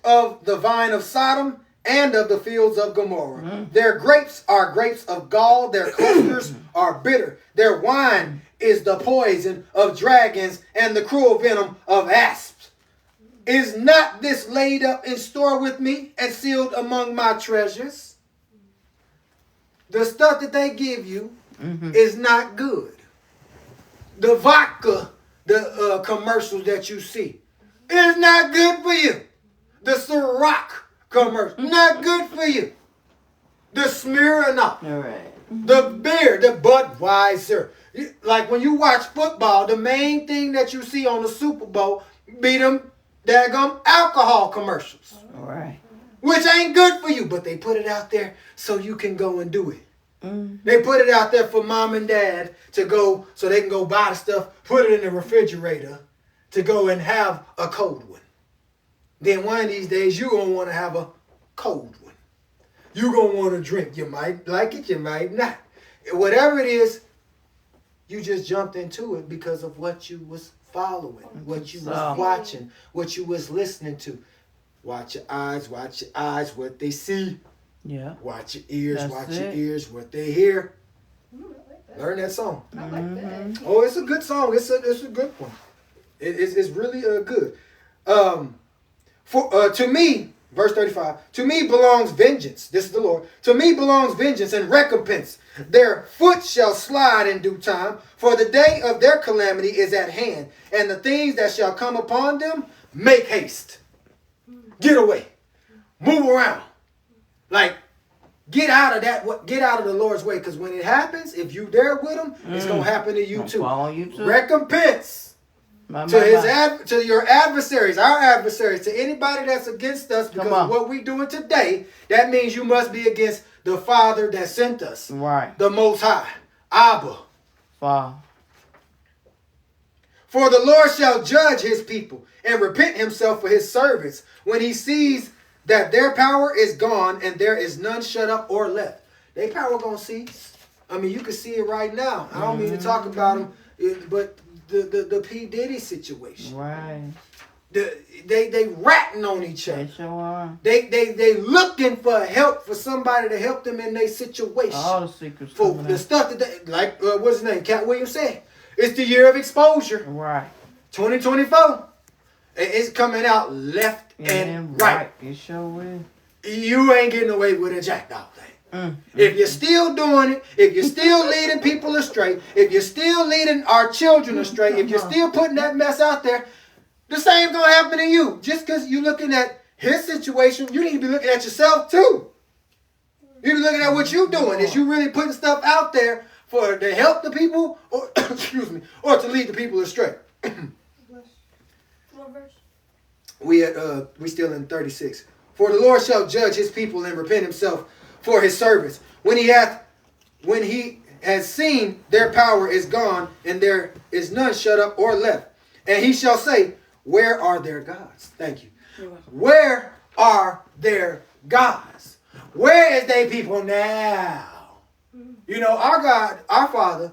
of the vine of Sodom and of the fields of Gomorrah. Their grapes are grapes of gall. Their clusters are bitter. Their wine is the poison of dragons and the cruel venom of asps. Is not this laid up in store with me and sealed among my treasures? The stuff that they give you is not good. The vodka, the commercials that you see, is not good for you. The Ciroc commercial, not good for you. The Smirnoff, the beer, the Budweiser. Like when you watch football, the main thing that you see on the Super Bowl be them daggum alcohol commercials. All right. Which ain't good for you, but they put it out there so you can go and do it. They put it out there for mom and dad to go so they can go buy the stuff, put it in the refrigerator to go and have a cold one. Then one of these days you're going to want to have a cold one. You're going to want to drink. You might like it, you might not. Whatever it is, you just jumped into it because of what you was following, what you was watching, what you was listening to. Watch your eyes, what they see. Yeah. Watch your ears, That's your it. ears, what they hear. I like that. Learn that song. I like that. Oh, it's a good song. It's a good one. It's really good. To me, verse 35, to me belongs vengeance. This is the Lord. To me belongs vengeance and recompense. Their foot shall slide in due time, for the day of their calamity is at hand, and the things that shall come upon them, make haste. Get away. Move around. Like, get out of that. Get out of the Lord's way, because when it happens, if you there with him, it's gonna happen to you too. Follow you too. Recompense to your adversaries, our adversaries, to anybody that's against us because of what we're doing today. That means you must be against the Father that sent us, right? The Most High, Abba. Father. For the Lord shall judge his people and repent himself for his servants when he sees that their power is gone and there is none shut up or left. Their power gonna cease. I mean, you can see it right now. I don't mean to talk about them, but the P. Diddy situation. Right. They ratting on each other. They sure are. They looking for help, for somebody to help them in their situation. All the secrets for the stuff that they, like what's his name? Cat Williams said. It's the year of exposure. Right. 2024. It's coming out left and right. It sure will. You ain't getting away with a jackdog thing. If you're still doing it, if you're still leading people astray, if you're still leading our children astray, if you're still putting that mess out there, the same gonna happen to you. Just because you're looking at his situation, you need to be looking at yourself too. You need to be looking at what you're doing. Is you really putting stuff out there for to help the people, or excuse me, or to lead the people astray? What verse? We still in 36. For the Lord shall judge his people and repent himself for his servants when he has seen their power is gone and there is none shut up or left. And he shall say, where are their gods? Thank you. Where are their gods? Where is they people now? You know, our God, our Father,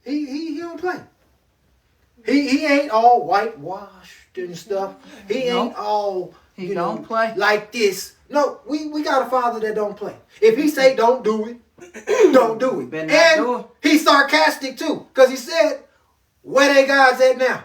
he don't play. He ain't all whitewashed and stuff. He ain't all He don't play like this. No, we got a Father that don't play. If he say don't do it, don't do it. And he's sarcastic too, because he said, where they gods at now?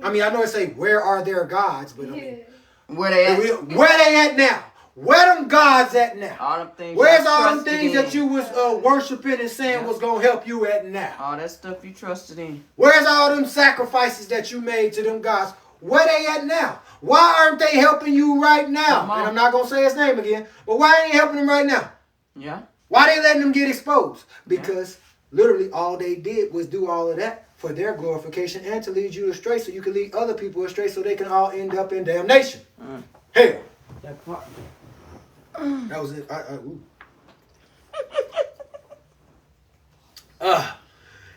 I mean, I know it say, where are their gods? But I mean, where they at? Where they at now? Where them gods at now? All them things. Where's all them things that you was worshiping and saying was going to help you at now? All that stuff you trusted in. Where's all them sacrifices that you made to them gods? Where they at now? Why aren't they helping you right now? And I'm not going to say his name again, but why ain't he helping them right now? Yeah. Why they letting them get exposed? Because literally all they did was do all of that for their glorification and to lead you astray so you can lead other people astray so they can all end up in damnation. Hell. That part. That was it.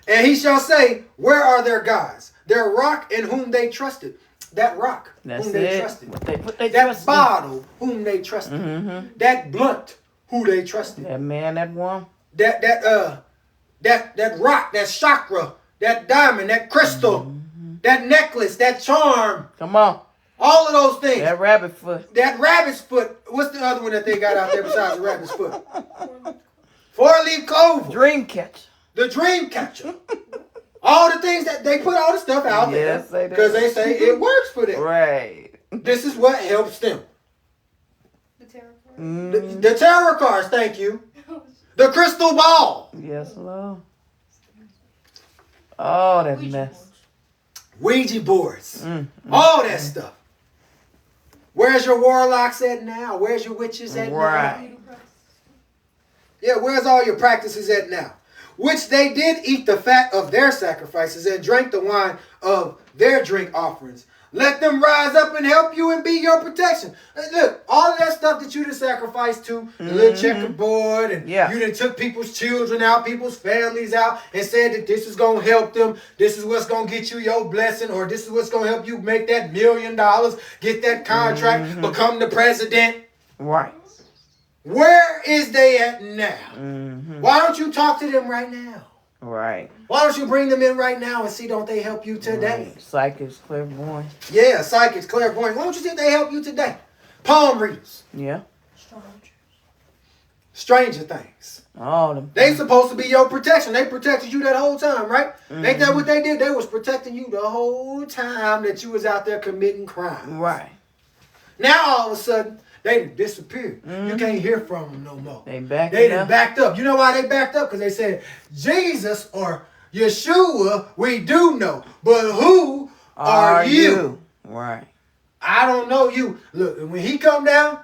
And he shall say, where are their gods? Their rock in whom they trusted. That rock whom they trusted. That bottle whom they trusted. That blunt who they trusted. That man, that woman. That rock, that chakra, that diamond, that crystal, that necklace, that charm. Come on. All of those things. That rabbit foot. That rabbit's foot. What's the other one that they got out there besides the rabbit's foot? Four-leaf clover. Dream catcher. The dream catcher. All the things that they put all the stuff out there because they say it works for them. Right. This is what helps them. The tarot cards. The tarot cards, thank you. The crystal ball. Yes, Lord. Oh, that mess. Ouija boards. All that stuff. Where's your warlocks at now? Where's your witches at now? Yeah, where's all your practices at now? Which they did eat the fat of their sacrifices and drank the wine of their drink offerings. Let them rise up and help you and be your protection. Look, all of that stuff that you done sacrificed to, the little checkerboard, and you done took people's children out, people's families out, and said that this is going to help them, this is what's going to get you your blessing, or this is what's going to help you make that $1 million, get that contract, become the president. Right. Where is they at now? Why don't you talk to them right now? Right. Why don't you bring them in right now and see, don't they help you today? Right. Psychics, clairvoyant. Yeah, psychics, clairvoyant. Why don't you see if they help you today? Palm readers. Yeah. Stranger things. All them. They supposed to be your protection. They protected you that whole time, right? Ain't that what they did? They was protecting you the whole time that you was out there committing crime. Right. Now all of a sudden, they disappeared. You can't hear from them no more. They backed backed up. You know why they backed up? Because they said, Jesus or Yeshua, we do know. But who are you? Right. I don't know you. Look, when he come down,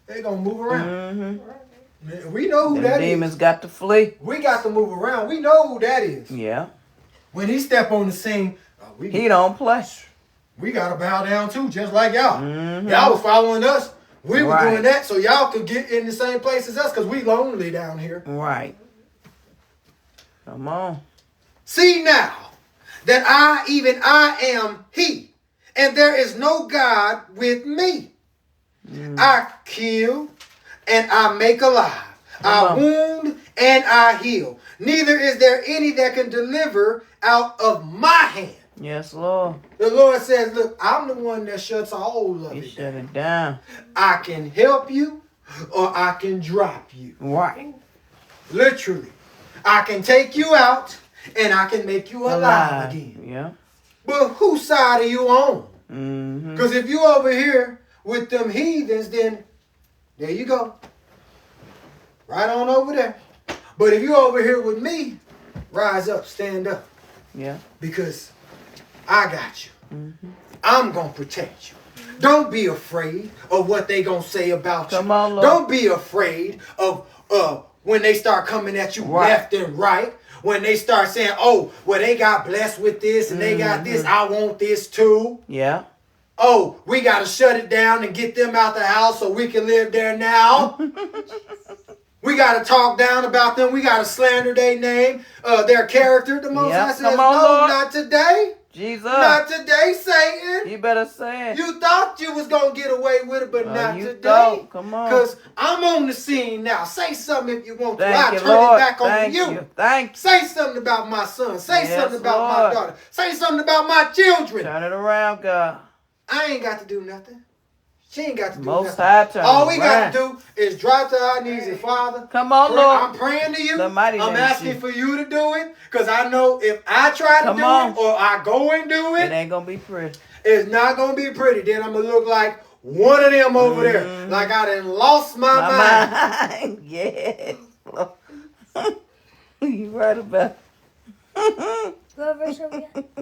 they going to move around. We know who that is. Demons got to flee. We got to move around. We know who that is. Yeah. When he step on the scene, he don't play. We got to bow down too, just like y'all. Y'all was following us. We were doing that so y'all could get in the same place as us because we lonely down here. Right. Come on. See now that I am he, and there is no God with me. I kill and I make alive. I wound and I heal. Neither is there any that can deliver out of my hand. Yes, Lord. The Lord says, look, I'm the one that shuts all of He it shut it down. I can help you or I can drop you. Right. Literally. I can take you out and I can make you alive again. Yeah. But whose side are you on? Because if you over here with them heathens, then there you go. Right on over there. But if you over here with me, rise up, stand up. Yeah. Because I got you. I'm going to protect you. Don't be afraid of what they going to say about you. Come on, Lord. Don't be afraid of when they start coming at you left and right. When they start saying, oh, well, they got blessed with this and they got this. I want this too. Yeah. Oh, we got to shut it down and get them out the house so we can live there now. We got to talk down about them. We got to slander their name, their character. The Most High says, no, Lord. Not today. Jesus. Not today, Satan. You better say it. You thought you was going to get away with it, but not you today. Don't. Come on. Because I'm on the scene now. Say something if you want to. Thank I'll you, turn Lord. it back on you. Thank you. Say something about my son. Say something about Lord. my daughter. Say something about my children. Turn it around, God. I ain't got to do nothing. She ain't got to do Most nothing. High All we got to do is drop to our knees and Father. Come on, Lord. I'm praying to you. The mighty I'm name asking Jesus. for you to do it. Because I know if I try to do it or I go and do it ain't going to be pretty. It's not going to be pretty. Then I'm going to look like one of them over there. Like I done lost my mind. Yes. You right about it.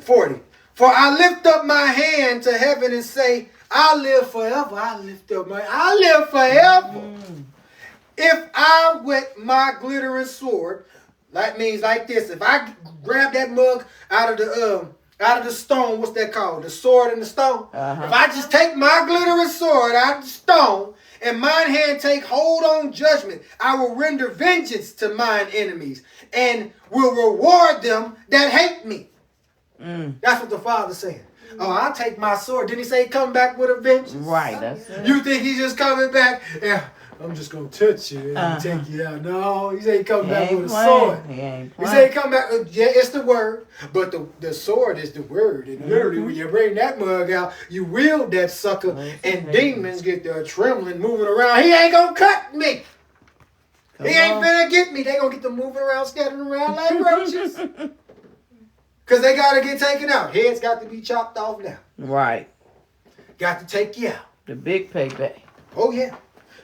40. For I lift up my hand to heaven and say, I live forever. I lift up my I live forever. If I wet my glittering sword, that means like this. If I grab that mug out of the stone, what's that called? The sword and the stone. If I just take my glittering sword out of the stone and mine hand take hold on judgment, I will render vengeance to mine enemies and will reward them that hate me. That's what the Father's saying. Oh, I'll take my sword. Didn't he say come back with a vengeance? Right, that's it. You think he's just coming back? Yeah, I'm just going to touch you and take you out. No, he said he come back with a sword. He ain't He said he come back. Yeah, it's the word. But the sword is the word. And literally, when you bring that mug out, you wield that sucker and demons get there trembling, moving around. He ain't going to cut me. He ain't finna get me. They going to get to moving around, scattering around like roaches. Because they got to get taken out. Heads got to be chopped off now. Right. Got to take you out. The big payback. Oh, yeah.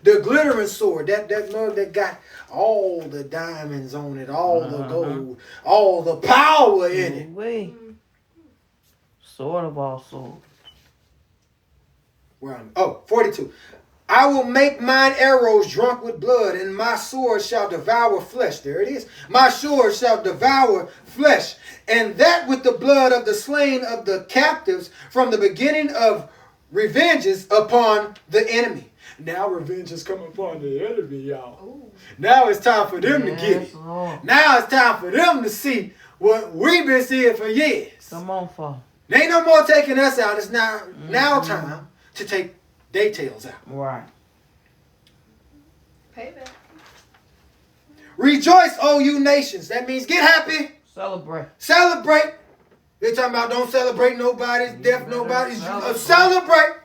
The glittering sword, that mug that got all the diamonds on it, all the gold, all the power in it. Wait. Sword of all swords. Where 42. I will make mine arrows drunk with blood, and my sword shall devour flesh. There it is. My sword shall devour flesh, and that with the blood of the slain of the captives from the beginning of revenges upon the enemy. Now revenge is coming upon the enemy, y'all. Ooh. Now it's time for them to get it. Lord. Now it's time for them to see what we've been seeing for years. Come on, Father. They ain't no more taking us out. It's now time to take their tails out. Right. Payback. Rejoice, O you nations. That means get happy. Celebrate. Celebrate. They talking about don't celebrate nobody's death, nobody's celebrate. celebrate.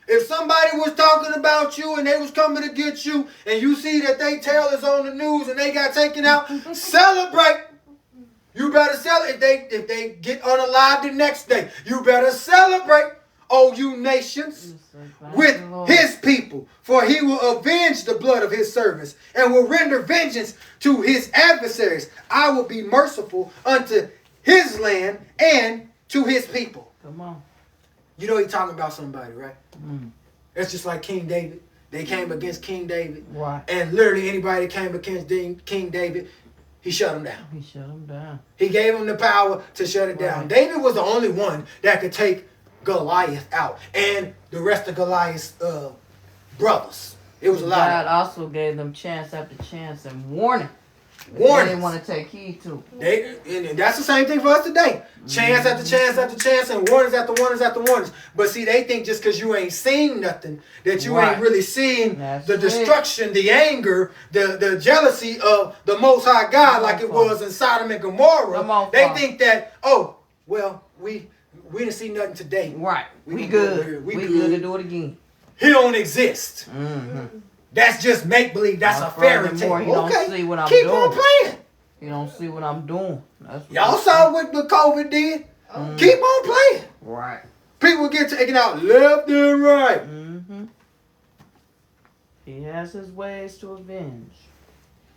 If somebody was talking about you and they was coming to get you and you see that they tail is on the news and they got taken out, celebrate. You better celebrate. If they get unalive the next day, you better celebrate, O you nations, with his people. For he will avenge the blood of his servants and will render vengeance to his adversaries. I will be merciful unto his land and to his people. Come on. You know he's talking about somebody, right? Mm. It's just like King David. They came against King David. Right. And literally anybody that came against King David, he shut them down. He shut him down. He gave him the power to shut it down. Right. David was the only one that could take Goliath out. And the rest of Goliath's brothers. It was a lot God of them. also gave them chance after chance and warning. They Warnings. didn't want to take heed to. And that's the same thing for us today. Chance after chance after chance and warnings after warnings after warnings. But see, they think just because you ain't seen nothing, that you Right. ain't really seen That's the it. destruction, the anger, the jealousy of the Most High God Come like on, it Father. was in Sodom and Gomorrah. Come on, They Father. think that, oh, well, we didn't see nothing today. Right. We We can go good. here. We We good good. to do it again. He don't exist. Mm-hmm. That's just make-believe. That's a fairy tale. Furthermore, he don't Okay, see what I'm keep doing. on playing. You don't see what I'm doing. That's what Y'all I'm saw what the COVID did. Oh. Keep on playing. Right. People get taken out left and right. Mm-hmm. He has his ways to avenge.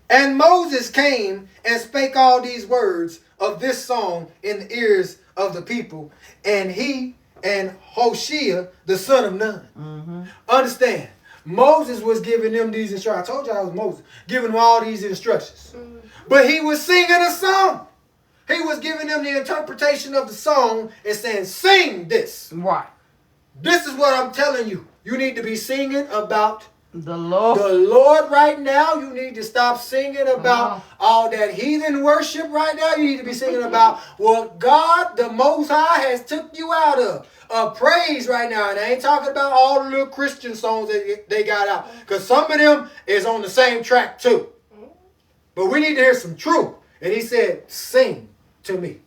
And Moses came and spake all these words of this song in the ears of the people. And he and Hoshea, the son of Nun. Mm-hmm. Understand, Moses was giving them these instructions. I told you I was Moses, giving them all these instructions. But he was singing a song. He was giving them the interpretation of the song and saying, sing this. Right. This is what I'm telling you. You need to be singing about The Lord. the Lord right now. You need to stop singing about all that heathen worship right now. You need to be singing about what God, the Most High, has took you out of. Praise right now. And I ain't talking about all the little Christian songs that they got out. Because some of them is on the same track too. But we need to hear some truth. And he said, sing to me.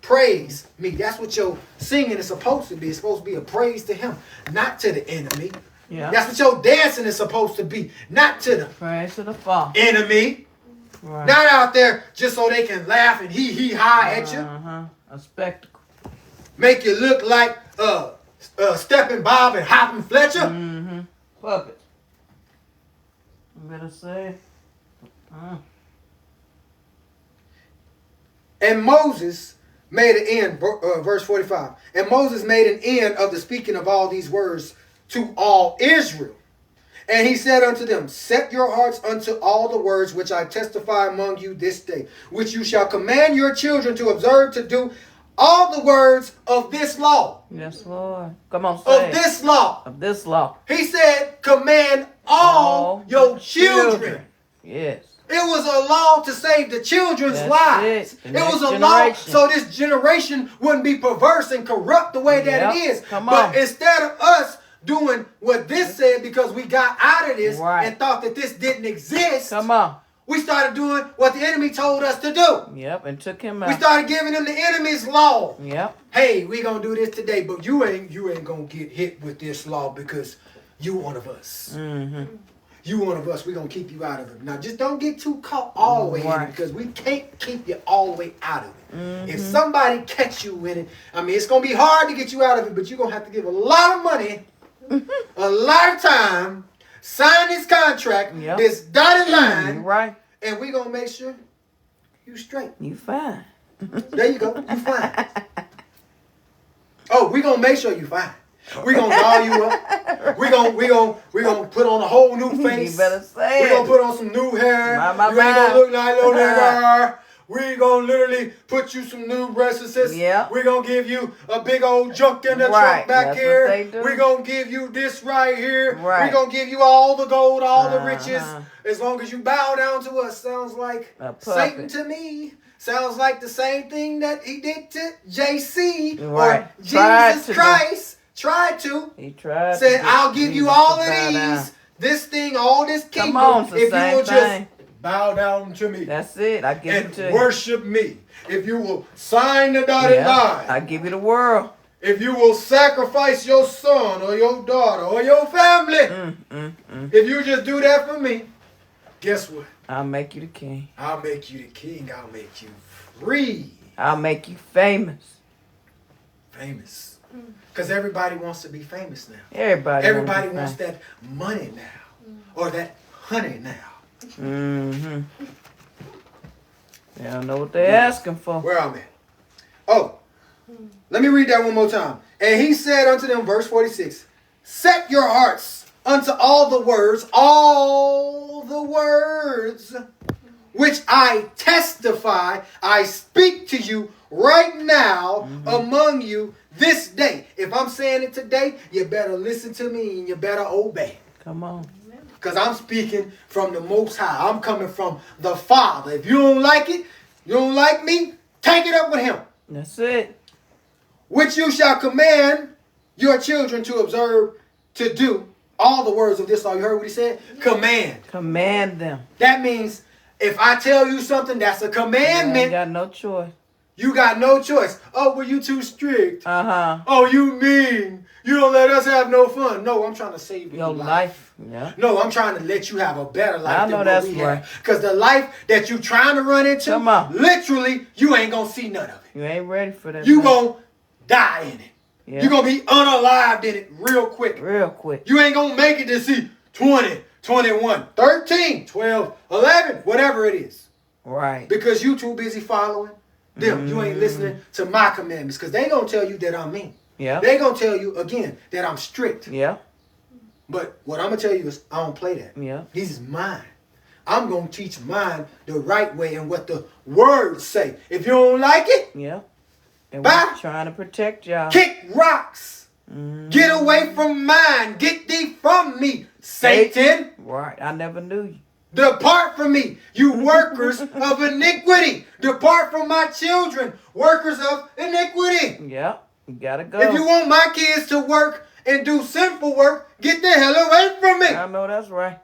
Praise me. That's what your singing is supposed to be. It's supposed to be a praise to him, not to the enemy. Yeah. That's what your dancing is supposed to be, not to the Praise to the Father. enemy. Right. Not out there just so they can laugh and hee-haw at you. Uh-huh. A spectacle. Make you look like Steppin' Bob and Hoppin' Fletcher. Mm-hmm. Puppet. You better say. And Moses made an end, verse 45. And Moses made an end of the speaking of all these words to all Israel. And he said unto them, set your hearts unto all the words which I testify among you this day, which you shall command your children to observe to do all the words of this law. Yes, Lord. Come on, say. Of this law. Of this law. He said, command all your children. Yes. It was a law to save the children's That's lives. it. The It was next a law generation. so this generation wouldn't be perverse and corrupt the way that it Yep. is. Come But on. instead of us doing what this said because we got out of this Right. and thought that this didn't exist, Come on. we started doing what the enemy told us to do. Yep. And took him We out. started giving them the enemy's law. Yep. Hey, we gonna do this today, but you ain't gonna get hit with this law because you one of us. Mm-hmm. You one of us, we're going to keep you out of it. Now, just don't get too caught all the way in Right. it because we can't keep you all the way out of it. Mm-hmm. If somebody catch you in it, I mean, it's going to be hard to get you out of it, but you're going to have to give a lot of money, a lot of time, sign this contract, Yep. this dotted You line, right. and we're going to make sure you straight. You fine. There you go. You fine. Oh, we're going to make sure you fine. We're going to call you up. We're gonna put on a whole new face. You better say We're it. gonna put on some new hair. My. You ain't gonna look like no nigga. We gonna literally put you some new bracelets. Yeah. We're gonna give you a big old junk in the Right. trunk back That's here. what they do. We're gonna give you this right here. Right. We're gonna give you all the gold, all the riches. Uh-huh. As long as you bow down to us. Sounds like A puppet. Satan to me. Sounds like the same thing that he did to JC. Right. Or Tried Jesus to do. Christ tried to. He tried. Said, to get I'll give you Jesus all to of bow these. down. This thing, all this kingdom. Come on, it's the if you same will thing. just bow down to me. That's it. I give it to And you. worship me. If you will sign the dotted line. I give you the world. If you will sacrifice your son or your daughter or your family. If you just do that for me, guess what? I'll make you the king. I'll make you the king. I'll make you free. I'll make you famous. Famous. Because everybody wants to be famous now. Everybody wants that money now. Or that honey now. Mm-hmm. They don't know what they're asking for. Where I'm at. Oh, let me read that one more time. And he said unto them, verse 46, set your hearts unto all the words, which I testify, I speak to you right now among you this day. If I'm saying it today, you better listen to me and you better obey. Come on. Because I'm speaking from the Most High. I'm coming from the Father. If you don't like it, you don't like me, take it up with him. That's it. Which you shall command your children to observe, to do all the words of this law. You heard what he said? Command. Command them. That means if I tell you something, that's a You commandment. ain't got no choice. You got no choice. Oh, well, you too strict. Uh-huh. Oh, you mean. You don't let us have no fun. No, I'm trying to save Your life. Yeah. No, I'm trying to let you have a better life I than know what that's we right. have. Because the life that you trying to run into, Come on. literally, you ain't going to see none of it. You ain't ready for that. You man. going to die in it. Yeah. You going to be unalived in it real quick. Real quick. You ain't going to make it to see 20, 21, 13, 12, 11, whatever it is. Right. Because you too busy following them. You ain't listening to my commandments. Because they going to tell you that I'm mean. Yeah. They going to tell you, again, that I'm strict. Yeah. But what I'm going to tell you is I don't play that. Yeah. This is mine. I'm going to teach mine the right way and what the words say. If you don't like it, Yeah. And Bye. we're trying to protect y'all. kick rocks. Get away from mine. Get thee from me, Satan. Right. I never knew you. Depart from me, you workers of iniquity. Depart from my children, workers of iniquity. Yeah. You gotta go. If you want my kids to work and do sinful work, get the hell away from me. I know that's right.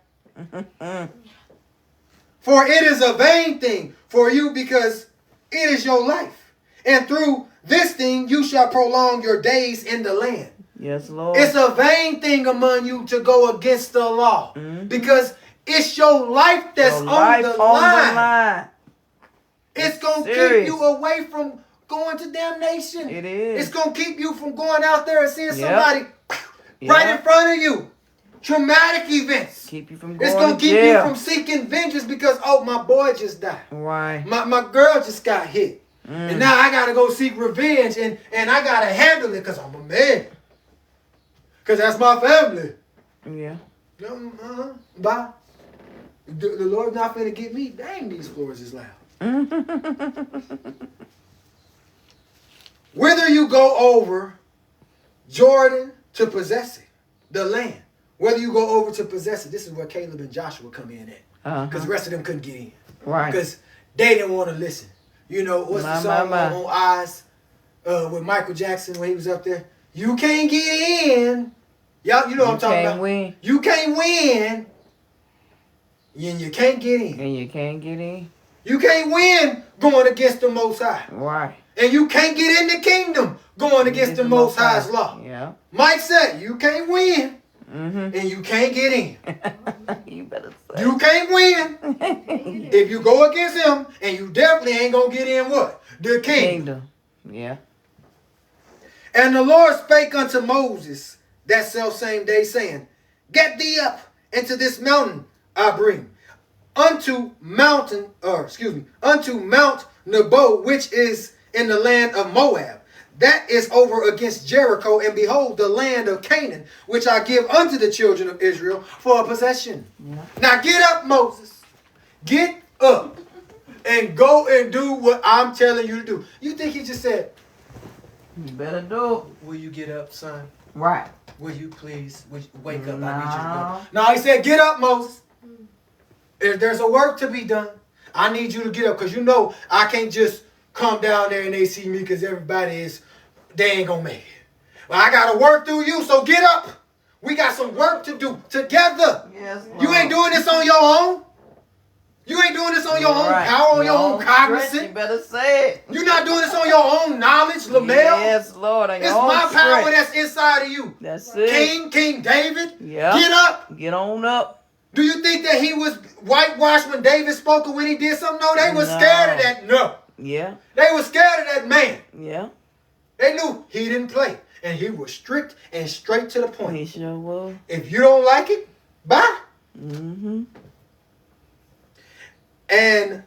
For it is a vain thing for you because it is your life. And through this thing you shall prolong your days in the land. Yes, Lord. It's a vain thing among you to go against the law. Because it's your life that's Your life on the line. It's going to keep Serious. you away from going to damnation. It is. It's going to keep you from going out there and seeing Yep. somebody right Yep. in front of you. Traumatic events. Keep you from going It's going to to keep jail. you from seeking vengeance because, oh, my boy just died. Right. My girl just got hit. And now I got to go seek revenge and I got to handle it because I'm a man. Because that's my family. Yeah. Bye. The Lord's not finna get me. Dang, these floors is loud. Whether you go over Jordan to possess it, the land. Whether you go over to possess it. This is where Caleb and Joshua come in at. Because the rest of them couldn't get in. Right. Because they didn't want to listen. You know, what's the song on Eyes with Michael Jackson when he was up there? You can't get in. Y'all, you know what I'm talking about. Win. You can't win. And you can't get in. And you can't get in. You can't win going against the Most High. Right. And you can't get in the kingdom going against the Most High's law. Yeah. Mike said, you can't win. Mm-hmm. And you can't get in. You better say. You can't win. If you go against him, and you definitely ain't going to get in what? The kingdom. Yeah. And the Lord spake unto Moses that selfsame day, saying, get thee up into this mountain I bring, unto Mount Nebo, which is in the land of Moab. that is over against Jericho, and behold, the land of Canaan, which I give unto the children of Israel for a possession. Yeah. Now get up, Moses. Get up and go and do what I'm telling you to do. You think he just said, You better do it. will you get up, son? Right. Will you please wake up? I need you to No. go. No, he said, get up, Moses. If there's a work to be done, I need you to get up, because you know I can't just come down there and they see me, because they ain't gonna make it. Well, I gotta work through you, so get up. We got some work to do together. Yes, You ain't doing this on your own. You ain't doing this on your own power, on your own strength, cognizance. You better say it. You're not doing this on your own knowledge, Lamel. Yes, Lord. On It's your own my power strength. that's inside of you. That's it. King David, Yeah. get up. Get on up. Do you think that he was whitewashed when David spoke or when he did something? No, they were No. scared of that. No. Yeah. They were scared of that man. Yeah. They knew he didn't play. And he was strict and straight to the point. He sure was. If you don't like it, bye. Mm-hmm. And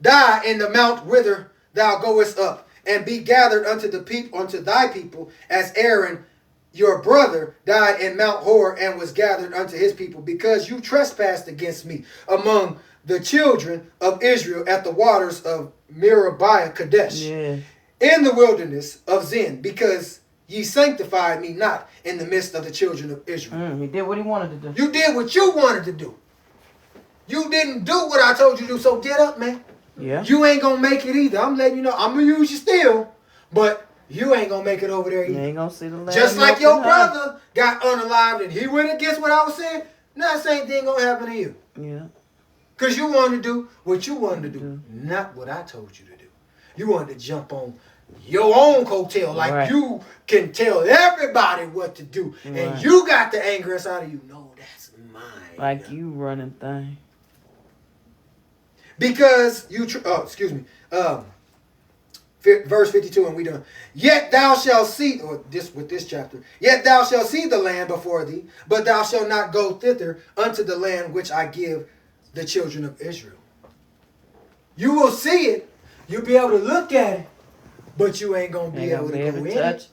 die in the mount whither thou goest up, and be gathered unto thy people, as Aaron your brother died in Mount Hor and was gathered unto his people, because you trespassed against me among the children of Israel at the waters of Meribah Kadesh, Yeah. in the wilderness of Zin, because ye sanctified me not in the midst of the children of Israel. He did what he wanted to do. You did what you wanted to do. You didn't do what I told you to do, so get up, man. Yeah. You ain't gonna make it either. I'm letting you know. I'm gonna use you still, but you ain't gonna make it over there You either. ain't gonna see the land. Just like milk your and honey. brother got unalived and he went against what I was saying, now the same thing gonna happen to you. Yeah. Because you wanted to do what you wanted to do, not what I told you to do. You wanted to jump on your own coattail, like Right. you can tell everybody what to do, and Right. you got the anger inside of you. No, that's mine. Like you running thing. Because you, verse 52, and we done. Yet thou shalt see, or this with this chapter, yet thou shalt see the land before thee, but thou shalt not go thither unto the land which I give the children of Israel. You will see it, you'll be able to look at it, but you ain't gonna be Ain't able gonna to be go able in to touch. it.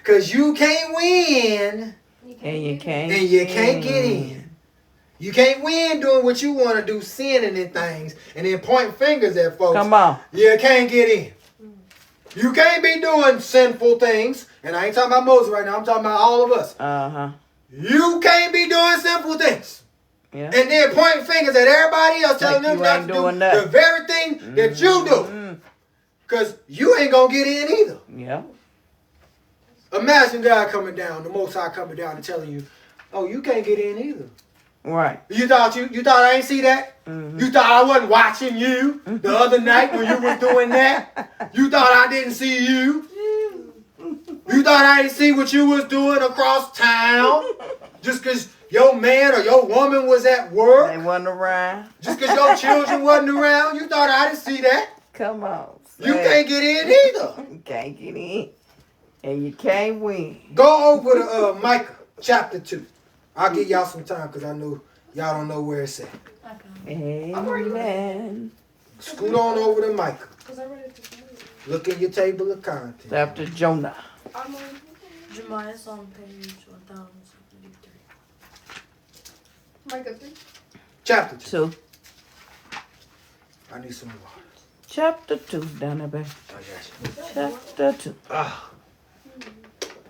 Because you can't win, And you can't. and you can't get in. You can't win doing what you want to do, sinning and things, and then pointing fingers at folks. Come on. You can't get in. You can't be doing sinful things. And I ain't talking about Moses right now. I'm talking about all of us. Uh-huh. You can't be doing sinful things. Yeah. And then pointing fingers at everybody else, telling Like them you not ain't to doing do that. the very thing that you do. Because you ain't going to get in either. Yeah. Imagine God coming down, the Most High coming down and telling you, oh, you can't get in either. Right. You thought I ain't see that? You thought I wasn't watching you the other night when you was doing that? You thought I didn't see you? You thought I didn't see what you was doing across town? Just because your man or your woman was at work? They wasn't around. Just because your children wasn't around? You thought I didn't see that? Come on. You say can't get in either. You can't get in. And you can't win. Go over to Micah chapter 2. I'll give y'all some time because I know y'all don't know where it's at. Amen. Scoot on over to Micah. Because I read it this morning. Look in your table of contents. Chapter Jonah. I'm on Jeremiah's on page 1073. Micah 3. Chapter 2. 2. I need some water. Chapter 2. Down there, baby. I got you. Chapter 2.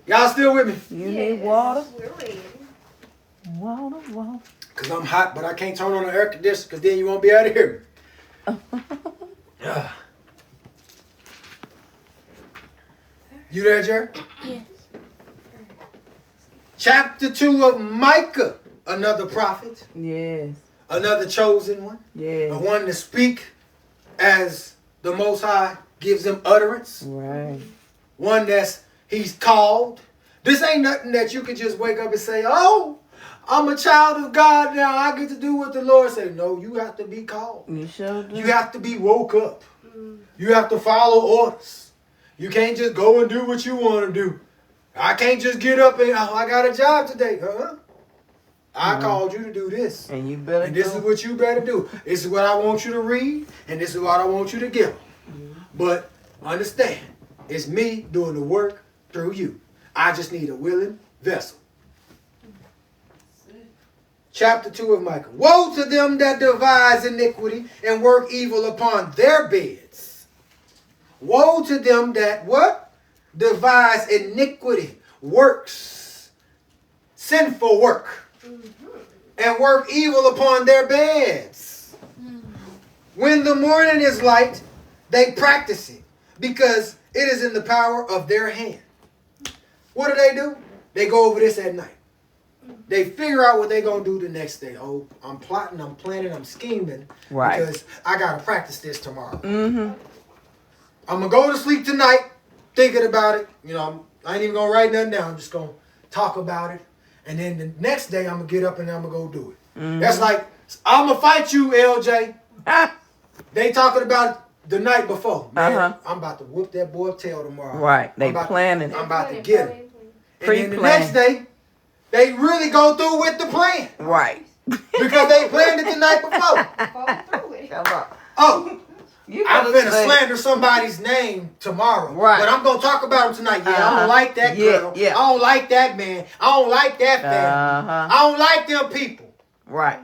Y'all still with me? You need water? We're waiting. Water. Because I'm hot, but I can't turn on the air conditioner because then you won't be able to hear me. You there, Jerry? Yes. Chapter 2 of Micah. Another prophet. Yes. Another chosen one. The Yes. one to speak as the Most High gives him utterance. Right. One he's called. This ain't nothing that you can just wake up and say, oh, I'm a child of God now. I get to do what the Lord said. No, you have to be called. You sure do. You have to be woke up. You have to follow orders. You can't just go and do what you want to do. I can't just get up and, oh, I got a job today. I called you to do this. And you better And this is what you better do. This is what I want you to read. And this is what I want you to give. But understand, it's me doing the work through you. I just need a willing vessel. Chapter 2 of Micah. Woe to them that devise iniquity and work evil upon their beds. Woe to them that what? Devise iniquity, works, sinful work, and work evil upon their beds. When the morning is light, they practice it, because it is in the power of their hand. What do? They go over this at night. They figure out what they're going to do the next day. Oh, I'm plotting, I'm planning, I'm scheming. Right. Because I got to practice this tomorrow. I'm going to go to sleep tonight thinking about it. You know, I ain't even going to write nothing down. I'm just going to talk about it. And then the next day, I'm going to get up and I'm going to go do it. That's like, I'm going to fight you, LJ. They talking about it the night before. Man, I'm about to whoop that boy's tail tomorrow. Right. They planning it. I'm about to get him. And then the next day, they really go through with the plan. Right. Because they planned it the night before. Come on. Oh, You I'm better finna say- slander somebody's name tomorrow. Right. But I'm going to talk about him tonight. Yeah, I don't like that girl. Yeah. I don't like that man. I don't like that family. I don't like them people. Right.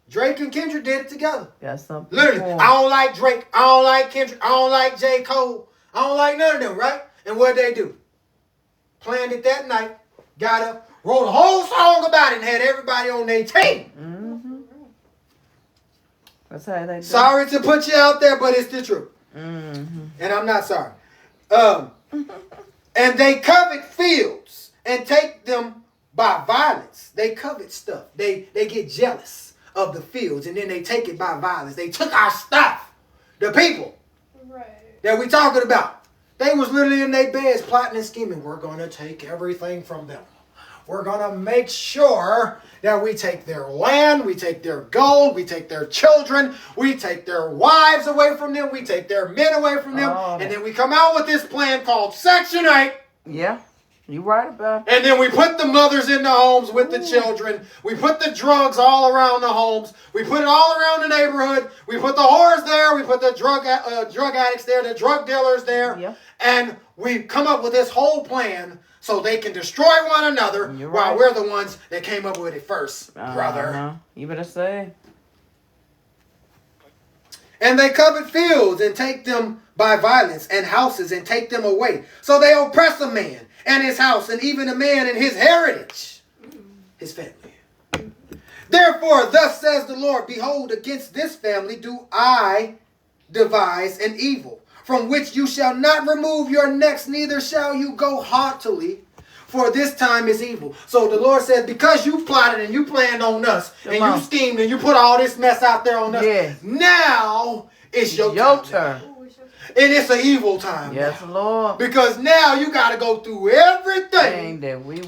Drake and Kendrick did it together. Got something. Literally. for 'em. I don't like Drake. I don't like Kendrick. I don't like J. Cole. I don't like none of them, right? And what they do? Planned it that night. Got up. Wrote a whole song about it and had everybody on their team. That's how they do. Sorry to put you out there, but it's the truth. And I'm not sorry. And they covet fields and take them by violence. They covet stuff. They get jealous of the fields and then they take it by violence. They took our stuff. The people that we talking about. They was literally in their beds plotting and scheming. We're going to take everything from them. We're going to make sure that we take their land, we take their gold, we take their children, we take their wives away from them, we take their men away from them, and then we come out with this plan called Section 8. Yeah. You right about it. And then we put the mothers in the homes with the children. We put the drugs all around the homes. We put it all around the neighborhood. We put the whores there. We put the drug addicts there, the drug dealers there. Yeah. And we come up with this whole plan so they can destroy one another while we're the ones that came up with it first, brother. You better say. And they covet fields and take them by violence, and houses and take them away. So they oppress a man and his house, and even a man and his heritage, his family. Therefore, thus says the Lord, behold, against this family do I devise an evil, from which you shall not remove your necks, neither shall you go haughtily, for this time is evil. So the Lord says, because you plotted and you planned on us, and you schemed and you put all this mess out there on us, now it's your turn. And it's an evil time. Yes, now. Lord. Because now you got to go through everything that we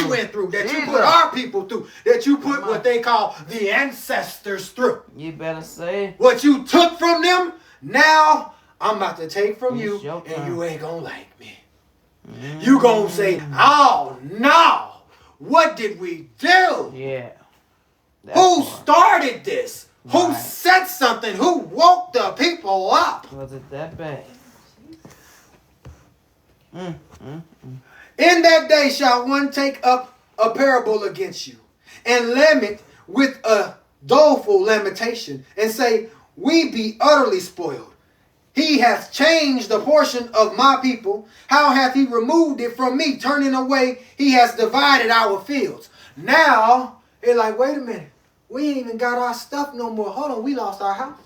went through, that you put our people through, that you put what they call the ancestors through. You better say. What you took from them, now I'm about to take from you, and you ain't going to like me. You going to say, oh, no. What did we do? Yeah. Who started this? Who said something? Who woke the people up? Was it that bad? In that day shall one take up a parable against you, and lament with a doleful lamentation, and say, we be utterly spoiled. He hath changed the portion of my people. How hath he removed it from me? Turning away, he has divided our fields. Now, it's like, wait a minute. We ain't even got our stuff no more. Hold on, we lost our house.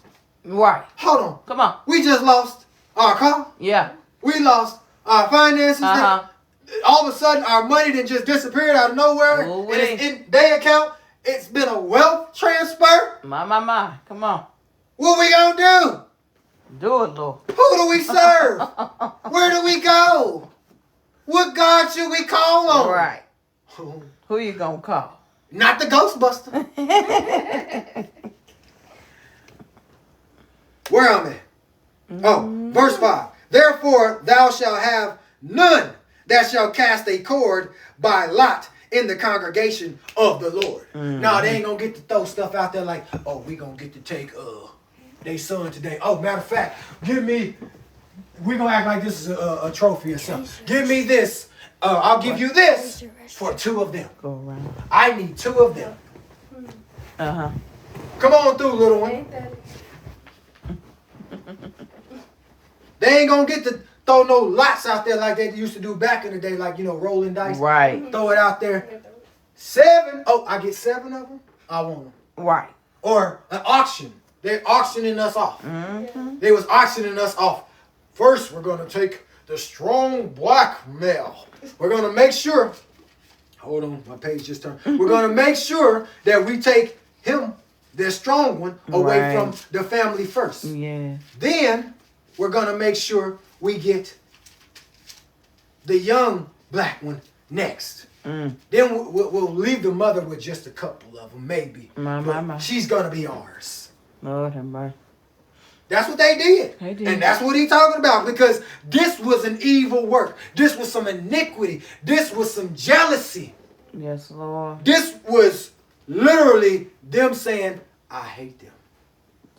Right. Hold on. Come on. We just lost our car. Yeah. We lost our finances. All of a sudden, our money done just disappeared out of nowhere. And it's in their account. It's been a wealth transfer. My. Come on. What we gonna do? Do it, Lord. Who do we serve? Where do we go? What God should we call on? Right. Who you gonna call? Not the Ghostbuster. Where am I? Oh, verse 5. Therefore thou shalt have none that shall cast a cord by lot in the congregation of the Lord. Now they ain't gonna get to throw stuff out there like, oh, we gonna get to take they son today. Oh, matter of fact, give me we're going to act like this is a trophy or something. Give me this. I'll give you this for 2 of them. Go around. I need 2 of them. Uh-huh. Come on through, little one. They ain't going to get to throw no lots out there like they used to do back in the day, like, rolling dice. Right. Throw it out there. 7. Oh, I get 7 of them? I want them. Right. Or an auction. They're auctioning us off. Mm-hmm. They was auctioning us off. First, we're going to take the strong black male. We're going to make sure. Hold on, my page just turned. We're going to make sure that we take him, the strong one, away from the family first. Yeah. Then, we're going to make sure we get the young black one next. Mm. Then we'll leave the mother with just a couple of them, maybe. My. She's going to be ours. Lord have mercy. That's what they did. They did. And that's what he's talking about, because this was an evil work. This was some iniquity. This was some jealousy. Yes, Lord. This was literally them saying, I hate them.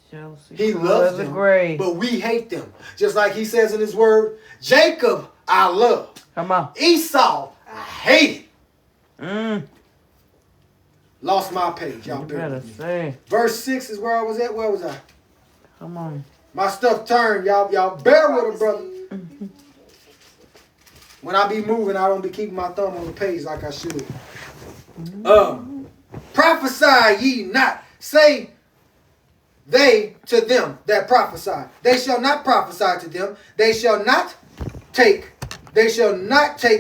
Jealousy. He loves them, but we hate them. Just like he says in his word, Jacob I love. Come on. Esau I hate. Mm. Lost my page. Y'all You bear better with me. say. Verse 6 is where I was at. Where was I? Come on. My stuff turned. Y'all bear with it, brother. When I be moving, I don't be keeping my thumb on the page like I should. Prophesy ye not. Say they to them that prophesy. They shall not prophesy to them. They shall not take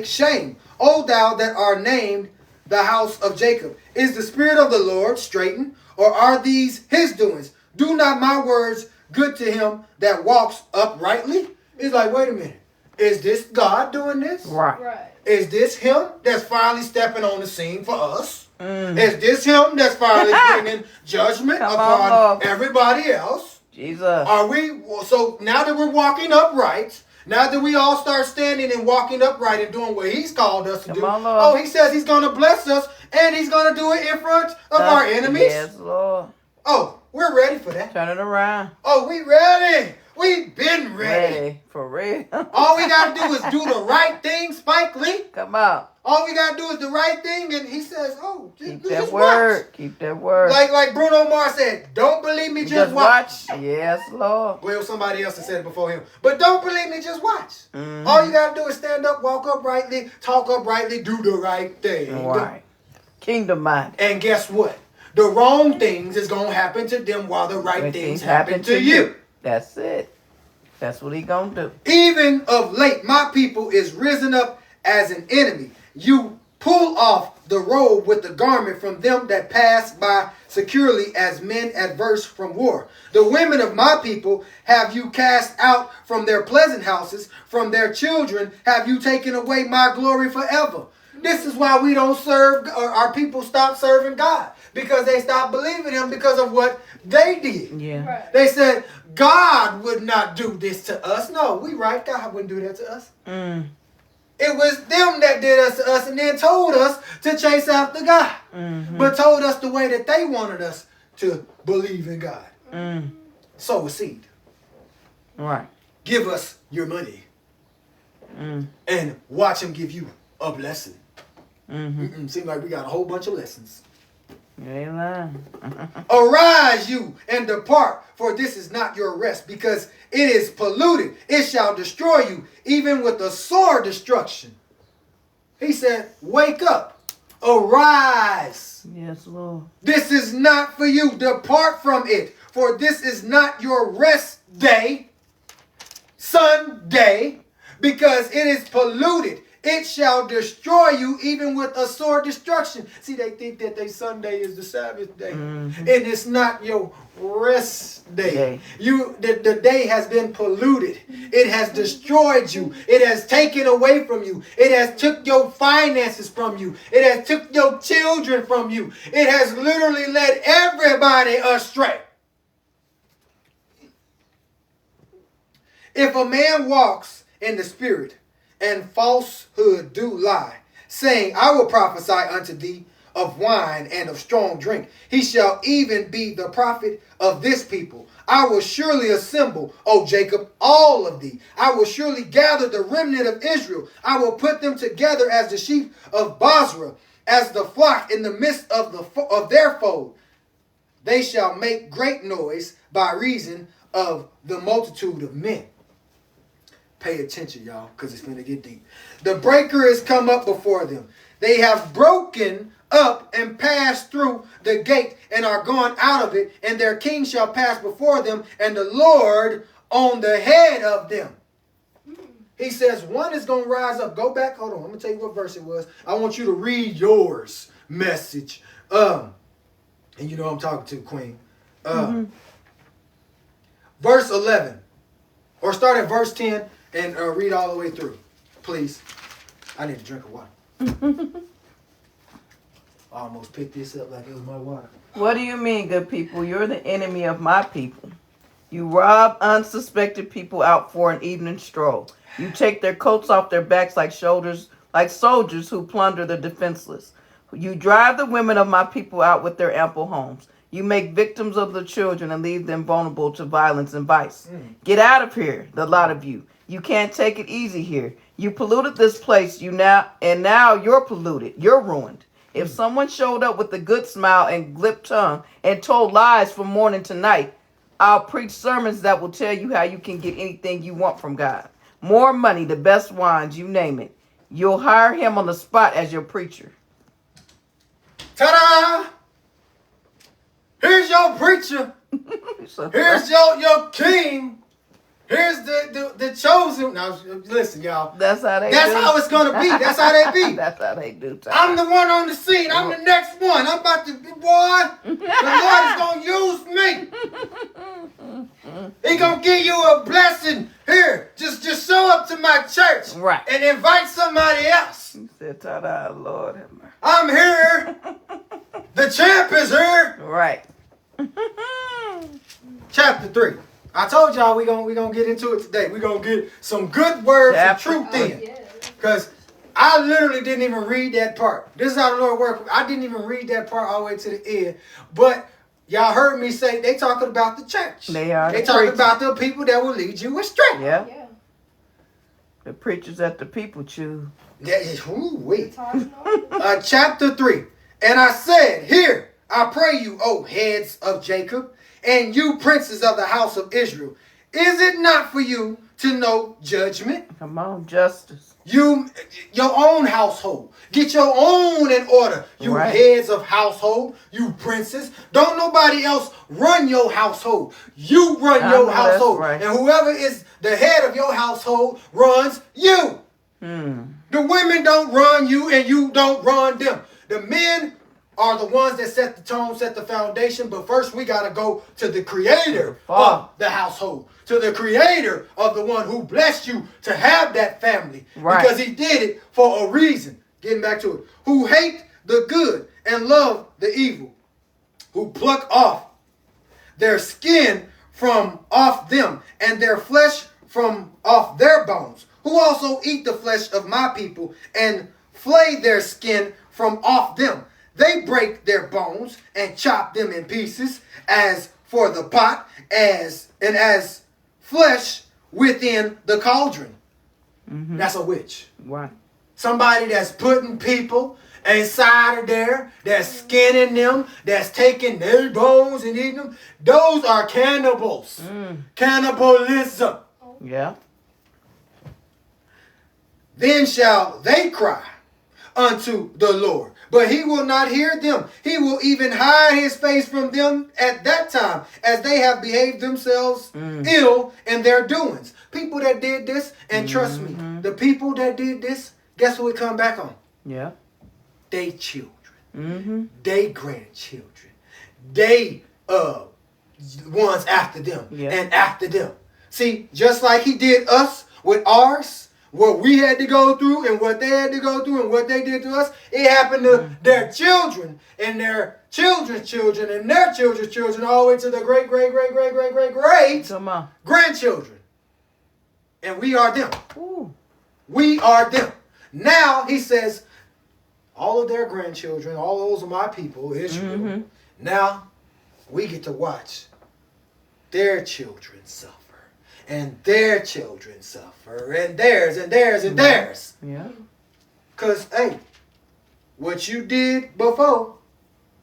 shame. O thou that are named the house of Jacob. Is the spirit of the Lord straitened, or are these his doings? Do not my words good to him that walks uprightly? It's like, wait a minute. Is this God doing this? Right. Is this him that's finally stepping on the scene for us? Mm. Is this him that's finally bringing judgment upon everybody else? Jesus. Are we, so now that we're walking upright, now that we all start standing and walking upright and doing what he's called us to do. Oh, he says he's going to bless us, and he's going to do it in front of our enemies. Yes, Lord. Oh, we're ready for that. Turn it around. Oh, we ready. We've been ready. For real. All we got to do is do the right thing, Spike Lee. Come on. All we got to do is the right thing, and he says, oh, Keep just that word. watch. Keep that word. Like Bruno Mars said, don't believe me, just watch. Yes, Lord. Well, somebody else has said it before him. But don't believe me, just watch. Mm-hmm. All you got to do is stand up, walk uprightly, talk uprightly, do the right thing. Right. Kingdom mind. And guess what? The wrong things is going to happen to them while the right things happen to you. That's it. That's what he going to do. Even of late, my people is risen up as an enemy. You pull off the robe with the garment from them that pass by securely as men adverse from war. The women of my people have you cast out from their pleasant houses. From their children have you taken away my glory forever. This is why we don't serve, or our people stop serving God. Because they stopped believing him because of what they did. Yeah. Right. They said, God would not do this to us. No, we right. God wouldn't do that to us. Mm. It was them that did us to us and then told us to chase after God. Mm-hmm. But told us the way that they wanted us to believe in God. Mm. Sow a seed. Right. Give us your money. Mm. And watch him give you a blessing. Mm-hmm. Seems like we got a whole bunch of lessons. You ain't lying. Arise you and depart, for this is not your rest, because it is polluted. It shall destroy you, even with a sore destruction. He said, wake up, arise. Yes, Lord. This is not for you. Depart from it, for this is not your rest day, Sunday, because it is polluted. It shall destroy you even with a sore destruction. See, they think that their Sunday is the Sabbath day. Mm-hmm. And it's not your rest day. The day has been polluted. It has destroyed you. It has taken away from you. It has took your finances from you. It has took your children from you. It has literally led everybody astray. If a man walks in the Spirit, and falsehood do lie, saying, I will prophesy unto thee of wine and of strong drink. He shall even be the prophet of this people. I will surely assemble, O Jacob, all of thee. I will surely gather the remnant of Israel. I will put them together as the sheep of Basra, as the flock in the midst of their fold. They shall make great noise by reason of the multitude of men. Pay attention, y'all, because it's going to get deep. The breaker is come up before them. They have broken up and passed through the gate and are gone out of it, and their king shall pass before them, and the Lord on the head of them. He says one is going to rise up. Go back. Hold on. I'm going to tell you what verse it was. I want you to read yours message. And you know I'm talking to, Queen. Verse 11. Or start at verse 10 and read all the way through. Please. I need a drink of water. I almost picked this up like it was my water. What do you mean, good people? You're the enemy of my people. You rob unsuspected people out for an evening stroll. You take their coats off their backs like soldiers who plunder the defenseless. You drive the women of my people out with their ample homes. You make victims of the children and leave them vulnerable to violence and vice. Get out of here, the lot of you. You can't take it easy here. You polluted this place, now you're polluted. You're ruined. If someone showed up with a good smile and glib tongue and told lies from morning to night, I'll preach sermons that will tell you how you can get anything you want from God. More money, the best wines, you name it. You'll hire him on the spot as your preacher. Ta-da! Here's your preacher. Here's your king. Here's the chosen. Now listen, y'all. That's how it's gonna be. That's how they be. That's how they do. I'm the one on the scene. I'm the next one. I'm about to be, boy. The Lord is gonna use me. He gonna give you a blessing. Here, just show up to my church, right, and invite somebody else. He said, "Ta-da, Lord." I'm here. The champ is here. Right. Chapter 3. I told y'all we gonna get into it today. We're gonna get some good words of truth in. Because I literally didn't even read that part. This is how the Lord works. I didn't even read that part all the way to the end. But y'all heard me say they talking about the church. They are. They talking about the people that will lead you astray. Yeah. The preachers that the people choose. Yeah, chapter 3. And I said, here, I pray you, O heads of Jacob, and you princes of the house of Israel, is it not for you to know judgment? Come on, justice. Your own household. Get your own in order. You heads of household, you princes. Don't nobody else run your household. You run your household. Right. And whoever is the head of your household runs you. The women don't run you and you don't run them. The men are the ones that set the tone, set the foundation. But first we got to go to the creator of the household. To the creator of the one who blessed you to have that family. Right. Because he did it for a reason. Getting back to it. Who hate the good and love the evil. Who pluck off their skin from off them and their flesh from off their bones. Who also eat the flesh of my people and flay their skin from off them. They break their bones and chop them in pieces as for the pot, as flesh within the cauldron. That's a witch. Right. Somebody that's putting people inside of there, that's skinning them, that's taking their bones and eating them. Those are cannibals. Cannibalism. Yeah. Then shall they cry unto the Lord, but he will not hear them. He will even hide his face from them at that time, as they have behaved themselves ill in their doings. People that did this, and trust me, the people that did this, guess who it come back on? Yeah. They children. They grandchildren. They ones after them and after them. See, just like he did us with ours, what we had to go through and what they had to go through and what they did to us, it happened to their children and their children's children and their children's children, all the way to the great grandchildren. And we are them. We are them. Now he says, all of their grandchildren, all those are my people, Israel. Mm-hmm. Now we get to watch their children suffer. And their children suffer. And theirs and theirs and theirs. Yeah. Because, hey, what you did before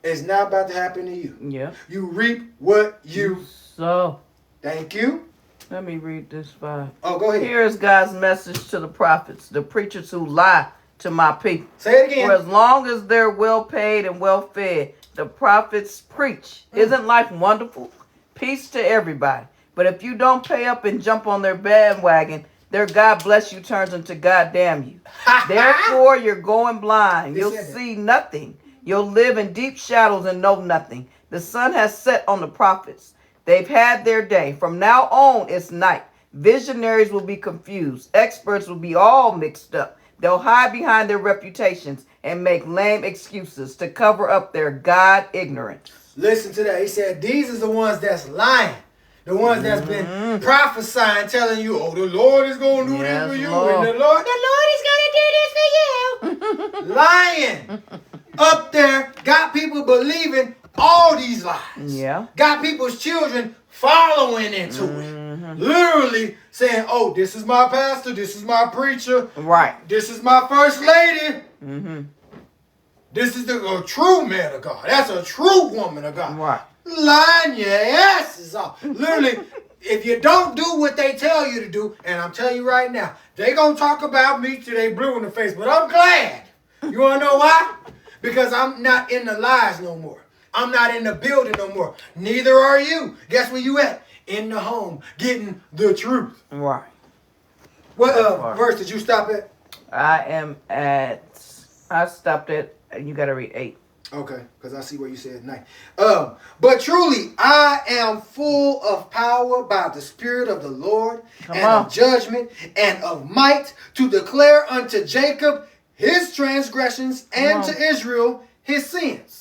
is now about to happen to you. Yeah. You reap what you So, Thank you. let me read this 5. Oh, go ahead. Here is God's message to the prophets, the preachers who lie to my people. Say it again. For as long as they're well paid and well fed, the prophets preach. Isn't life wonderful? Peace to everybody. But if you don't pay up and jump on their bandwagon, their God bless you turns into God damn you. Therefore, you're going blind. You'll see nothing. You'll live in deep shadows and know nothing. The sun has set on the prophets. They've had their day. From now on, it's night. Visionaries will be confused. Experts will be all mixed up. They'll hide behind their reputations and make lame excuses to cover up their God ignorance. Listen to that. He said, these are the ones that's lying. The ones that's been prophesying, telling you, oh, the Lord is going to do this for you. Lord. And the Lord is going to do this for you. Lying. Up there, got people believing all these lies. Yeah. Got people's children following into it. Literally saying, oh, this is my pastor. This is my preacher. Right. This is my first lady. Mm-hmm. This is a true man of God. That's a true woman of God. Right. Lying your asses off. Literally, if you don't do what they tell you to do, and I'm telling you right now, they gonna talk about me till they blue in the face, but I'm glad. You wanna know why? Because I'm not in the lies no more. I'm not in the building no more. Neither are you. Guess where you at? In the home, getting the truth. Right. What verse did you stop at? I stopped at, you got to read 8. Okay, because I see where you said 9. But truly, I am full of power by the Spirit of the Lord, of judgment, and of might, to declare unto Jacob his transgressions, and to Israel his sins.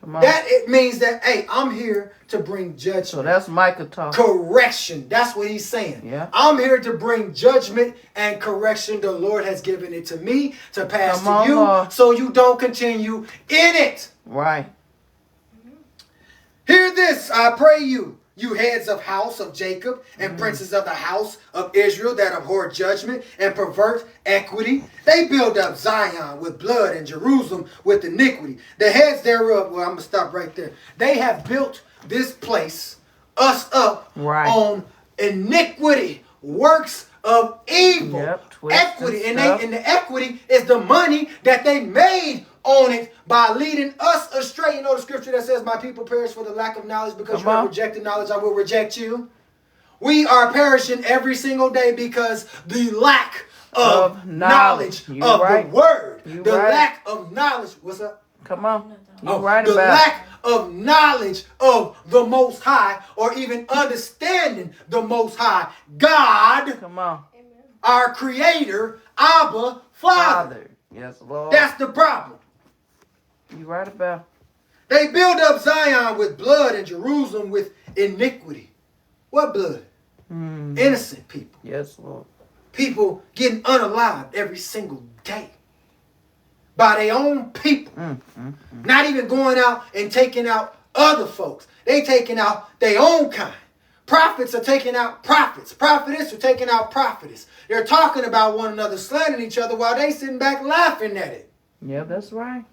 That it means that, hey, I'm here to bring judgment. So that's Micah talking. Correction. That's what he's saying. Yeah. I'm here to bring judgment and correction. The Lord has given it to me to pass to you, so you don't continue in it. Right. Hear this, I pray you, you heads of house of Jacob and princes of the house of Israel that abhor judgment and pervert equity. They build up Zion with blood and Jerusalem with iniquity. The heads thereof, well, I'm going to stop right there. They have built this place, us up, on iniquity, works of evil, equity. And the equity is the money that they made on it by leading us astray. You know the scripture that says, my people perish for the lack of knowledge, because you have rejected knowledge, I will reject you. We are perishing every single day because the lack of knowledge of the word. The lack of knowledge. What's up? Come on. The lack of knowledge of the Most High, or even understanding the Most High. God, come on, our Creator, Abba, Father. Yes, Lord. That's the problem. You right about. They build up Zion with blood and Jerusalem with iniquity. What blood? Innocent people. Yes, Lord. People getting unalived every single day by their own people. Not even going out and taking out other folks. They taking out their own kind. Prophets are taking out prophets. Prophetess are taking out prophetess. They're talking about one another, slandering each other while they sitting back laughing at it. Yeah, that's right.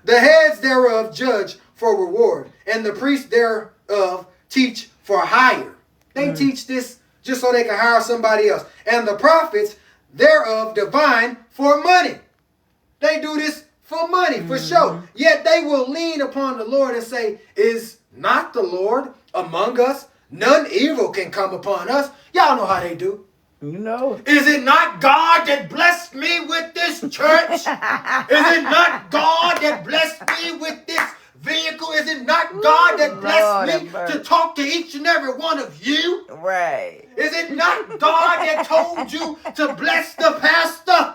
The heads thereof judge for reward, and the priests thereof teach for hire. They teach this just so they can hire somebody else. And the prophets thereof divine for money. They do this for money, for show. Yet they will lean upon the Lord and say, is not the Lord among us? None evil can come upon us. Y'all know how they do. You know. Is it not God that blessed me with this church? Is it not God that blessed me with this vehicle? Is it not God that blessed me to talk to each and every one of you? Right. Is it not God that told you to bless the pastor?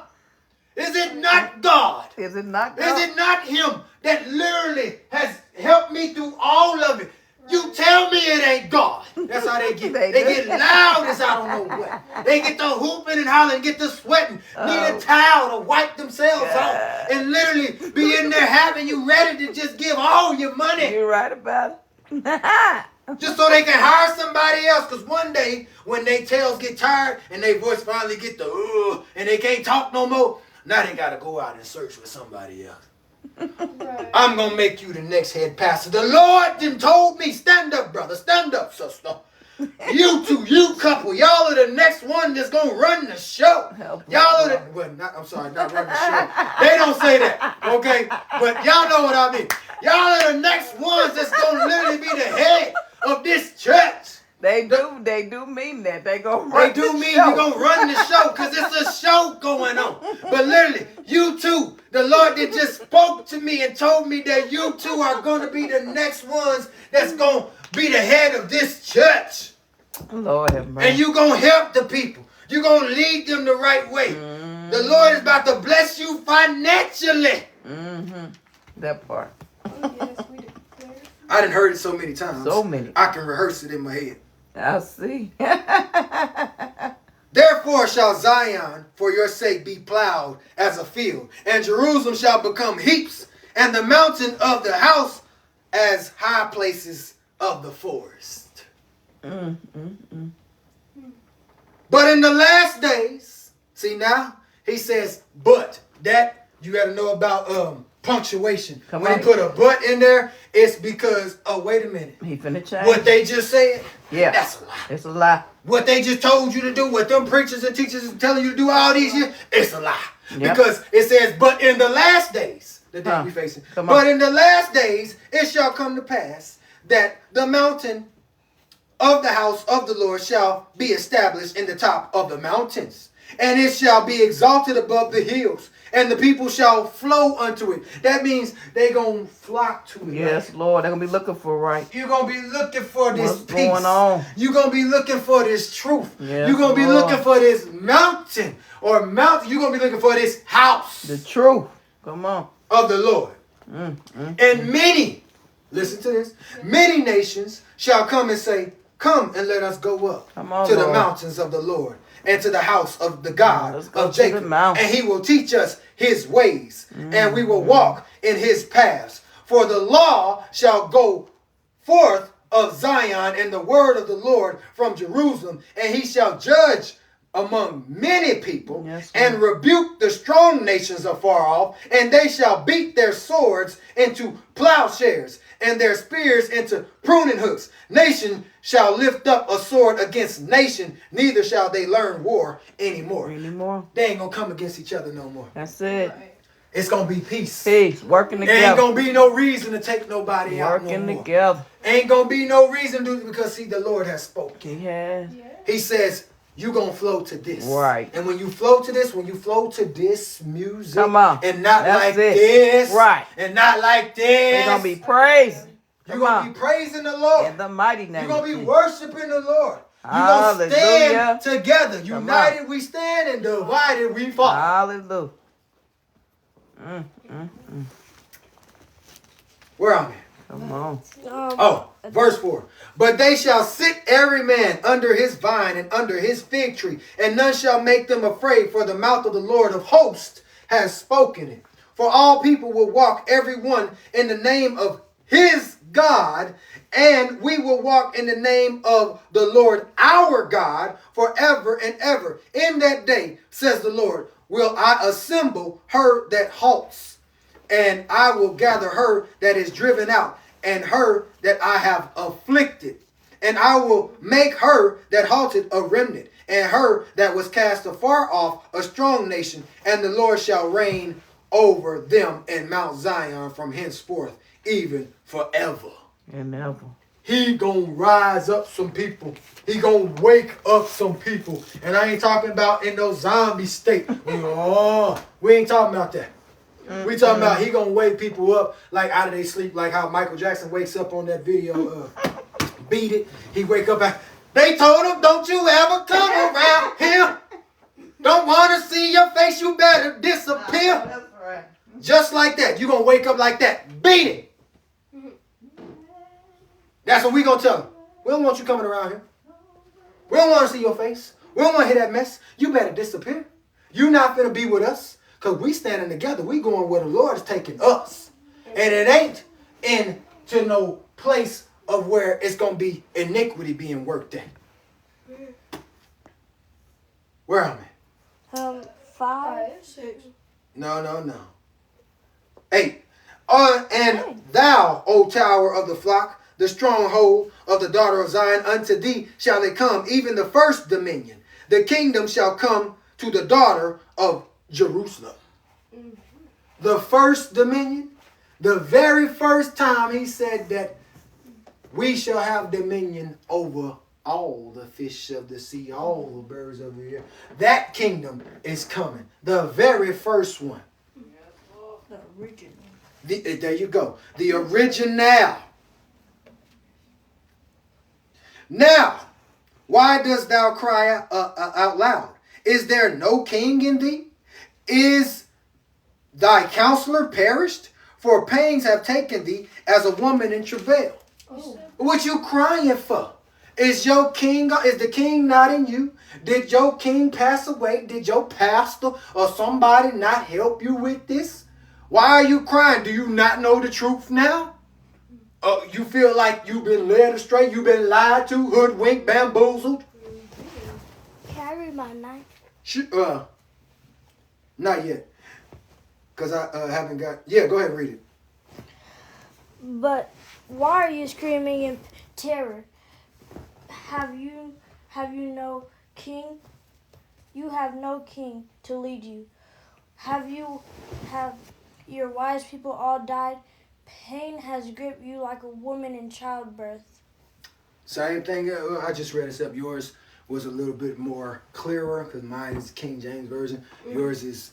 Is it not God? Is it not God? Is it not him that literally has helped me through all of it? You tell me it ain't God. That's how they get. They They do. get loud as I don't know what. They get the hooping and hollering, get the sweating, need a towel to wipe themselves off, and literally be in there having you ready to just give all your money. You're right about it. Just so they can hire somebody else. Because one day, when their tails get tired and their voice finally get the and they can't talk no more, now they got to go out and search for somebody else. Right. I'm going to make you the next head pastor. The Lord done told me, stand up, brother, stand up, sister. You two, you couple, y'all are the next one that's going to run the show. Y'all are the, well, I'm sorry, not run the show. They don't say that, okay? But y'all know what I mean. Y'all are the next ones that's going to literally be the head of this church. They do mean that. They gonna They run do the mean show. you're going to run the show because it's a show going on. But literally, you two, the Lord that just spoke to me and told me that you two are going to be the next ones that's going to be the head of this church. Lord have mercy. And you're going to help the people. You're going to lead them the right way. The Lord is about to bless you financially. That part. Oh, yes, we declare. I done heard it so many times. So many. I can rehearse it in my head. I see. Therefore shall Zion for your sake be plowed as a field, and Jerusalem shall become heaps, and the mountain of the house as high places of the forest. But in the last days, see now, he says, but that you got to know about punctuation. Come when on. he put a but in there, it's because, oh, wait a minute. He finna change. What they just said, Yeah. that's a lie. It's a lie. What they just told you to do, what them preachers and teachers is telling you to do all these years, it's a lie. Yep. Because it says, but in the last days, the day we facing, Come on. but in the last days, it shall come to pass that the mountain of the house of the Lord shall be established in the top of the mountains, and it shall be exalted above the hills, and the people shall flow unto it. That means they gonna flock to it. Yes, Lord. They're gonna be looking for right. You're going to be looking for this What's peace. going on? You're going to be looking for this truth. Yes, You're going to be Lord. looking for this mountain or mountain. You're going to be looking for this house The truth. Come on. of the Lord. And many, listen to this, many nations shall come and say, come and let us go up Come on, to the Lord. mountains of the Lord and to the house of the God Let's go of to the Jacob. mountain. And he will teach us his ways, and we will walk in his paths. For the law shall go forth of Zion, and the word of the Lord from Jerusalem, and he shall judge among many people, Yes, and rebuke the strong nations afar off, and they shall beat their swords into plowshares, and their spears into pruning hooks. Nation shall lift up a sword against nation, neither shall they learn war anymore. They ain't gonna come against each other no more. That's it. Right. It's gonna be peace. Peace. Working There ain't together. gonna be no reason to take nobody out no Working more. together. Ain't gonna be no reason to, because see, the Lord has spoken. He has. Yeah. He says, you gonna flow to this. Right. And when you flow to this, music, Come on. and not That's like it. this, Right. and not like this, They're gonna be praising. you're Come gonna on. be praising the Lord. In the mighty name. You're gonna be of Jesus. worshiping the Lord. You're gonna Hallelujah. stand together. Come United we stand, and divided we fall. Hallelujah. Where am I? Come on. Oh, verse 4. But they shall sit every man under his vine and under his fig tree, and none shall make them afraid, for the mouth of the Lord of hosts has spoken it. For all people will walk every one in the name of his God, and we will walk in the name of the Lord our God forever and ever. In that day, says the Lord, will I assemble her that halts, and I will gather her that is driven out, and her that I have afflicted. And I will make her that halted a remnant, and her that was cast afar off a strong nation. And the Lord shall reign over them in Mount Zion from henceforth, even forever. And ever. He gonna rise up some people. He gonna wake up some people. And I ain't talking about in those zombie state. We ain't talking about that. We talking about he gonna wake people up like out of their sleep, like how Michael Jackson wakes up on that video. Beat It. He wake up. They told him, don't you ever come around here. Don't want to see your face. You better disappear. That's right. Just like that. You gonna wake up like that. Beat it. That's what we gonna tell him. We don't want you coming around here. We don't want to see your face. We don't want to hear that mess. You better disappear. You're not going to be with us because we standing together. We going where the Lord is taking us. And it ain't into no place of where it's going to be iniquity being worked at. Where am I? 5, 6. No. 8. And thou, O tower of the flock, the stronghold of the daughter of Zion, unto thee shall it come, even the first dominion. The kingdom shall come to the daughter of Jerusalem. The first dominion, the very first time he said that we shall have dominion over all the fish of the sea, all the birds of the air. That kingdom is coming. The very first one. The original. There you go. The original. Now, why dost thou cry out loud? Is there no king in thee? Is thy counselor perished? For pangs have taken thee as a woman in travail. Oh. What you crying for? Is your king? Is the king not in you? Did your king pass away? Did your pastor or somebody not help you with this? Why are you crying? Do you not know the truth now? You feel like you've been led astray, you've been lied to, hoodwinked, bamboozled? Can I read my 9? Not yet. Because I haven't got... Yeah, go ahead and read it. But why are you screaming in terror? Have you no king? You have no king to lead you. Have your wise people all died? Pain has gripped you like a woman in childbirth. Same thing. I just read this up. Yours was a little bit more clearer because mine is King James Version. Yours is,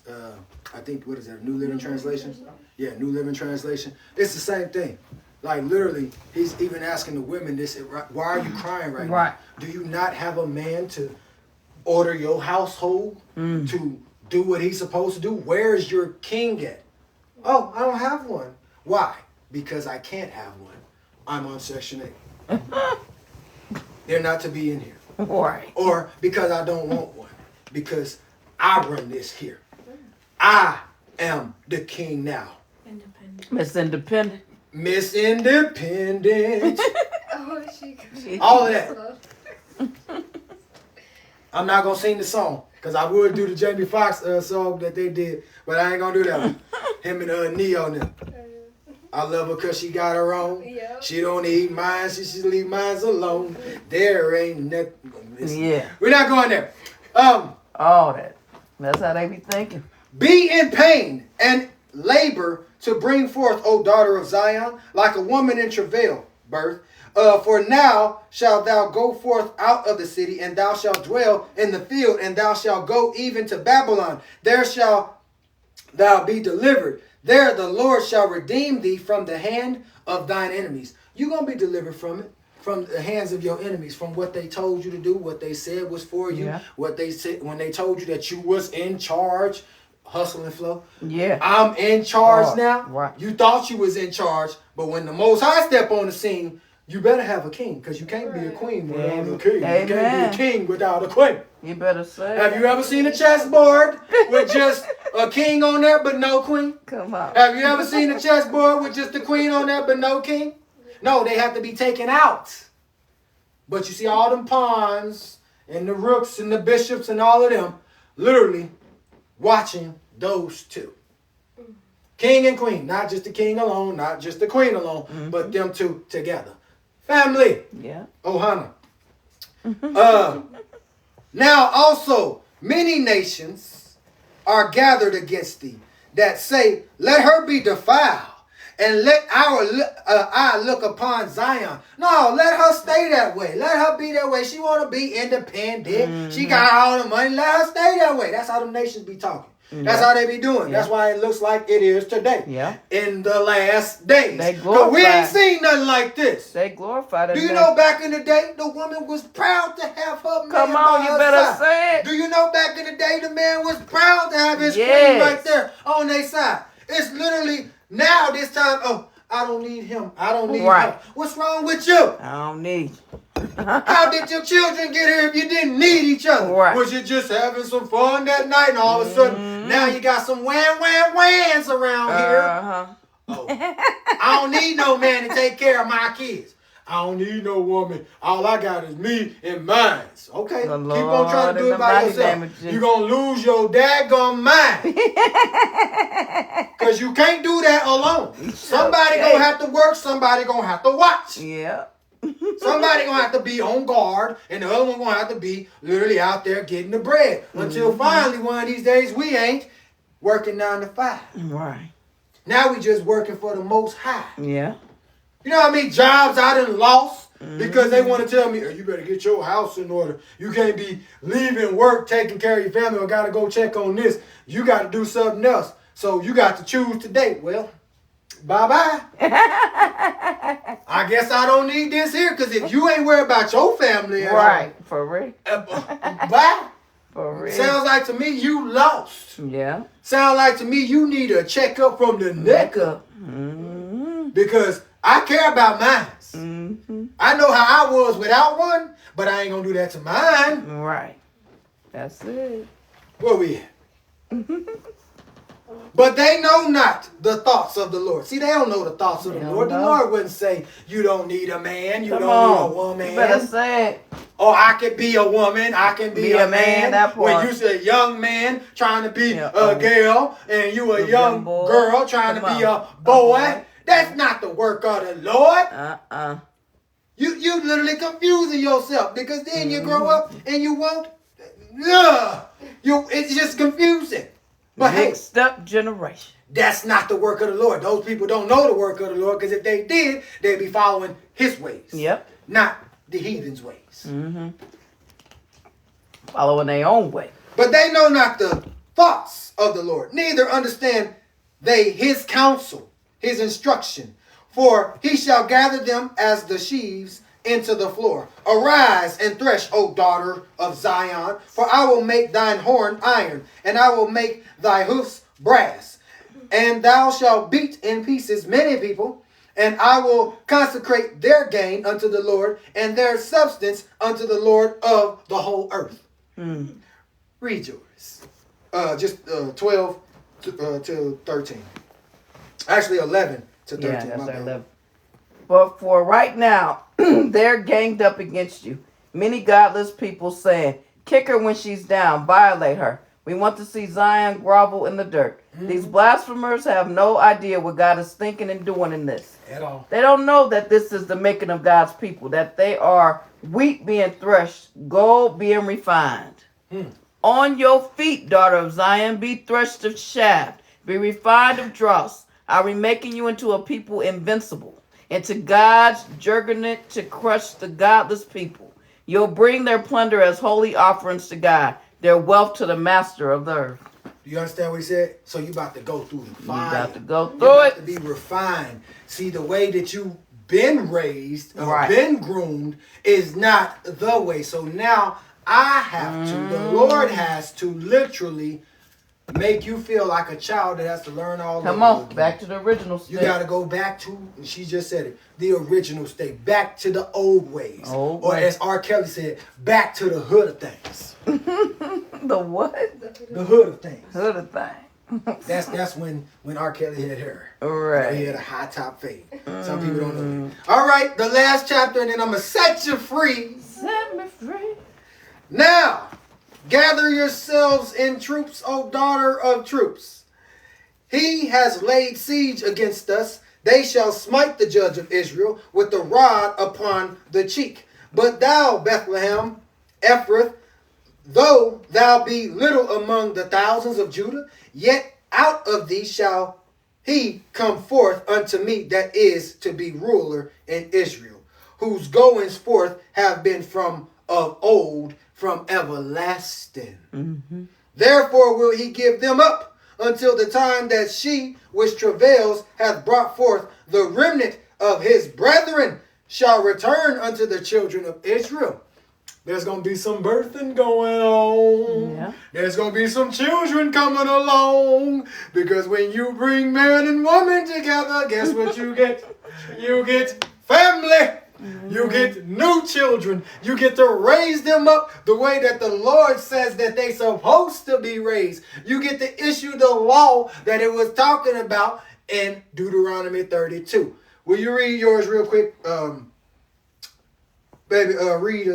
I think, what is that, New Living Translation? Yeah, New Living Translation. It's the same thing. Like, literally, he's even asking the women this, why are you crying right now? Do you not have a man to order your household, to do what he's supposed to do? Where is your king at? Oh, I don't have one. Why? Because I can't have one. I'm on Section 8. They're not to be in here. Right. Or because I don't want one. Because I run this here. I am the king now. Independent. Miss Independent. Miss Independent. Oh, she All of that. I'm not going to sing the song. Because I would do the Jamie Foxx song that they did. But I ain't going to do that one. Him and Neo and them. I love her because she got her own. Yep. She don't need mine. She should leave mine alone. There ain't nothing. Yeah. We're not going there. All that. That's how they be thinking. Be in pain and labor to bring forth, O daughter of Zion, like a woman in travail, birth. For now shalt thou go forth out of the city, and thou shalt dwell in the field, and thou shalt go even to Babylon. There shalt thou be delivered. There the Lord shall redeem thee from the hand of thine enemies. You're going to be delivered from it, from the hands of your enemies, from what they told you to do, what they said was for you, what they said when they told you that you was in charge. Hustle and flow. Yeah. I'm in charge now. Right. You thought you was in charge, but when the Most High step on the scene, you better have a king, because you can't be a queen without a king. You can't be a king without a queen. You better say. Have you ever seen a chessboard with just a king on there but no queen? Come on. Have you ever seen a chessboard with just a queen on there but no king? No, they have to be taken out. But you see all them pawns and the rooks and the bishops and all of them literally watching those two. King and queen, not just the king alone, not just the queen alone, but them two together. Family. Yeah. Ohana. Now also many nations are gathered against thee that say, let her be defiled, and let our eye look upon Zion. No, let her stay that way. Let her be that way. She want to be independent. She got all the money. Let her stay that way. That's how them nations be talking. That's how they be doing. That's why it looks like it is today. Yeah. In the last days. They Because we ain't seen nothing like this. They glorified it. Do you know back in the day, the woman was proud to have her man Come by on, you her better side. say it. Do you know back in the day, the man was proud to have his queen right there on their side? It's literally now this time, oh, I don't need him. I don't need him. What's wrong with you? I don't need. How did your children get here if you didn't need each other? Right. Was you just having some fun that night and all of a sudden now you got some whans around here? Uh-huh. Oh, I don't need no man to take care of my kids. I don't need no woman. All I got is me and mine. Okay, The keep on trying to do Lord it by in the mighty name yourself. of Jesus. You're going to lose your daggone mind. Because you can't do that alone. Somebody going to have to work. Somebody going to have to watch. Yeah. Somebody going to have to be on guard. And the other one going to have to be literally out there getting the bread. Until finally one of these days we ain't working 9 to 5. Right. Now we just working for the Most High. Yeah. You know how many jobs I done lost because they want to tell me, oh, you better get your house in order. You can't be leaving work, taking care of your family, or got to go check on this. You got to do something else. So you got to choose today. Well, bye-bye. I guess I don't need this here because if you ain't worried about your family at Right. For real. bye. For real. Sounds like to me you lost. Yeah. Sounds like to me you need a checkup from the neck up. Because I care about mine. I know how I was without one, but I ain't gonna do that to mine. Right. That's it. Where we at? But they know not the thoughts of the Lord. See, they don't know the thoughts of the Lord. The Lord wouldn't say, you don't need a man, you Come don't on. need a woman. You better say it. Or I could be a woman, I can be a man. That When part. you say young man trying to be Yeah, a girl, and you a young boy. girl trying Come to be on. a boy, boy. that's not the work of the Lord. You literally confusing yourself because then you grow up and you won't. It's just confusing. But hey, Mixed up generation. that's not the work of the Lord. Those people don't know the work of the Lord because if they did, they'd be following His ways. Yep. Not the heathen's ways. Following their own way. But they know not the thoughts of the Lord, neither understand they His counsel, His instruction. For He shall gather them as the sheaves into the floor. Arise and thresh, O daughter of Zion, for I will make thine horn iron, and I will make thy hoofs brass. And thou shalt beat in pieces many people, and I will consecrate their gain unto the Lord, and their substance unto the Lord of the whole earth. Read yours. Just 12 to 13. Actually, 11 to 13. Yeah, that's my our bad. 11. But for right now, they're ganged up against you. Many godless people saying, kick her when she's down, violate her. We want to see Zion grovel in the dirt. These blasphemers have no idea what God is thinking and doing in this. At all. They don't know that this is the making of God's people, that they are wheat being threshed, gold being refined. On your feet, daughter of Zion, be threshed of shaft, be refined of dross. I'm remaking you into a people invincible, into God's juggernaut to crush the godless people. You'll bring their plunder as holy offerings to God, their wealth to the master of the earth. Do you understand what he said? So you about to go through the fire. You got to go You through about it. to be refined. See, the way that you've been raised or Right. been groomed is not the way. So now I have to, the Lord has to literally make you feel like a child that has to learn all Come over on, again. back to the original state. You got to go back to, and she just said it, the original state, back to the old ways. Old or ways. as R. Kelly said, back to the hood of things. The what? The hood of things. Hood of thing. That's when R. Kelly had hair. Right. He had a high top fade. Some people don't know that. All right, the last chapter, and then I'm going to set you free. Set me free. Now, gather yourselves in troops, O daughter of troops. He has laid siege against us. They shall smite the judge of Israel with the rod upon the cheek. But thou, Bethlehem, Ephrath, though thou be little among the thousands of Judah, yet out of thee shall he come forth unto me that is to be ruler in Israel, whose goings forth have been from of old, from everlasting. Therefore will he give them up until the time that she which travails hath brought forth the remnant of his brethren shall return unto the children of Israel. There's going to be some birthing going on. Yeah. There's going to be some children coming along. Because when you bring man and woman together, guess what you get? You get family. You get new children. You get to raise them up the way that the Lord says that they supposed to be raised. You get to issue the law that it was talking about in Deuteronomy 32. Will you read yours real quick? Baby, read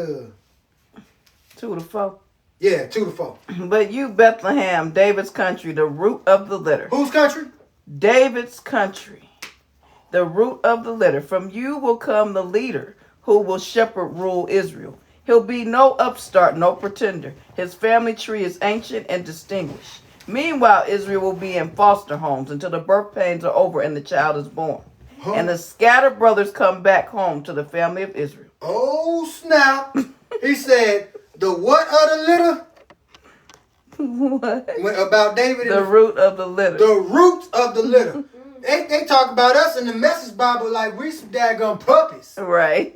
2 to 4. Yeah, 2 to 4. But you, Bethlehem, David's country, the root of the litter. Whose country? David's country, the root of the litter. From you will come the leader who will shepherd rule Israel. He'll be no upstart, no pretender. His family tree is ancient and distinguished. Meanwhile, Israel will be in foster homes until the birth pains are over and the child is born. Huh? And the scattered brothers come back home to the family of Israel. Oh, snap. He said, the what of the litter? What? About David. The root of the litter. The root of the litter. They talk about us in the Message Bible like we some daggone puppies. Right.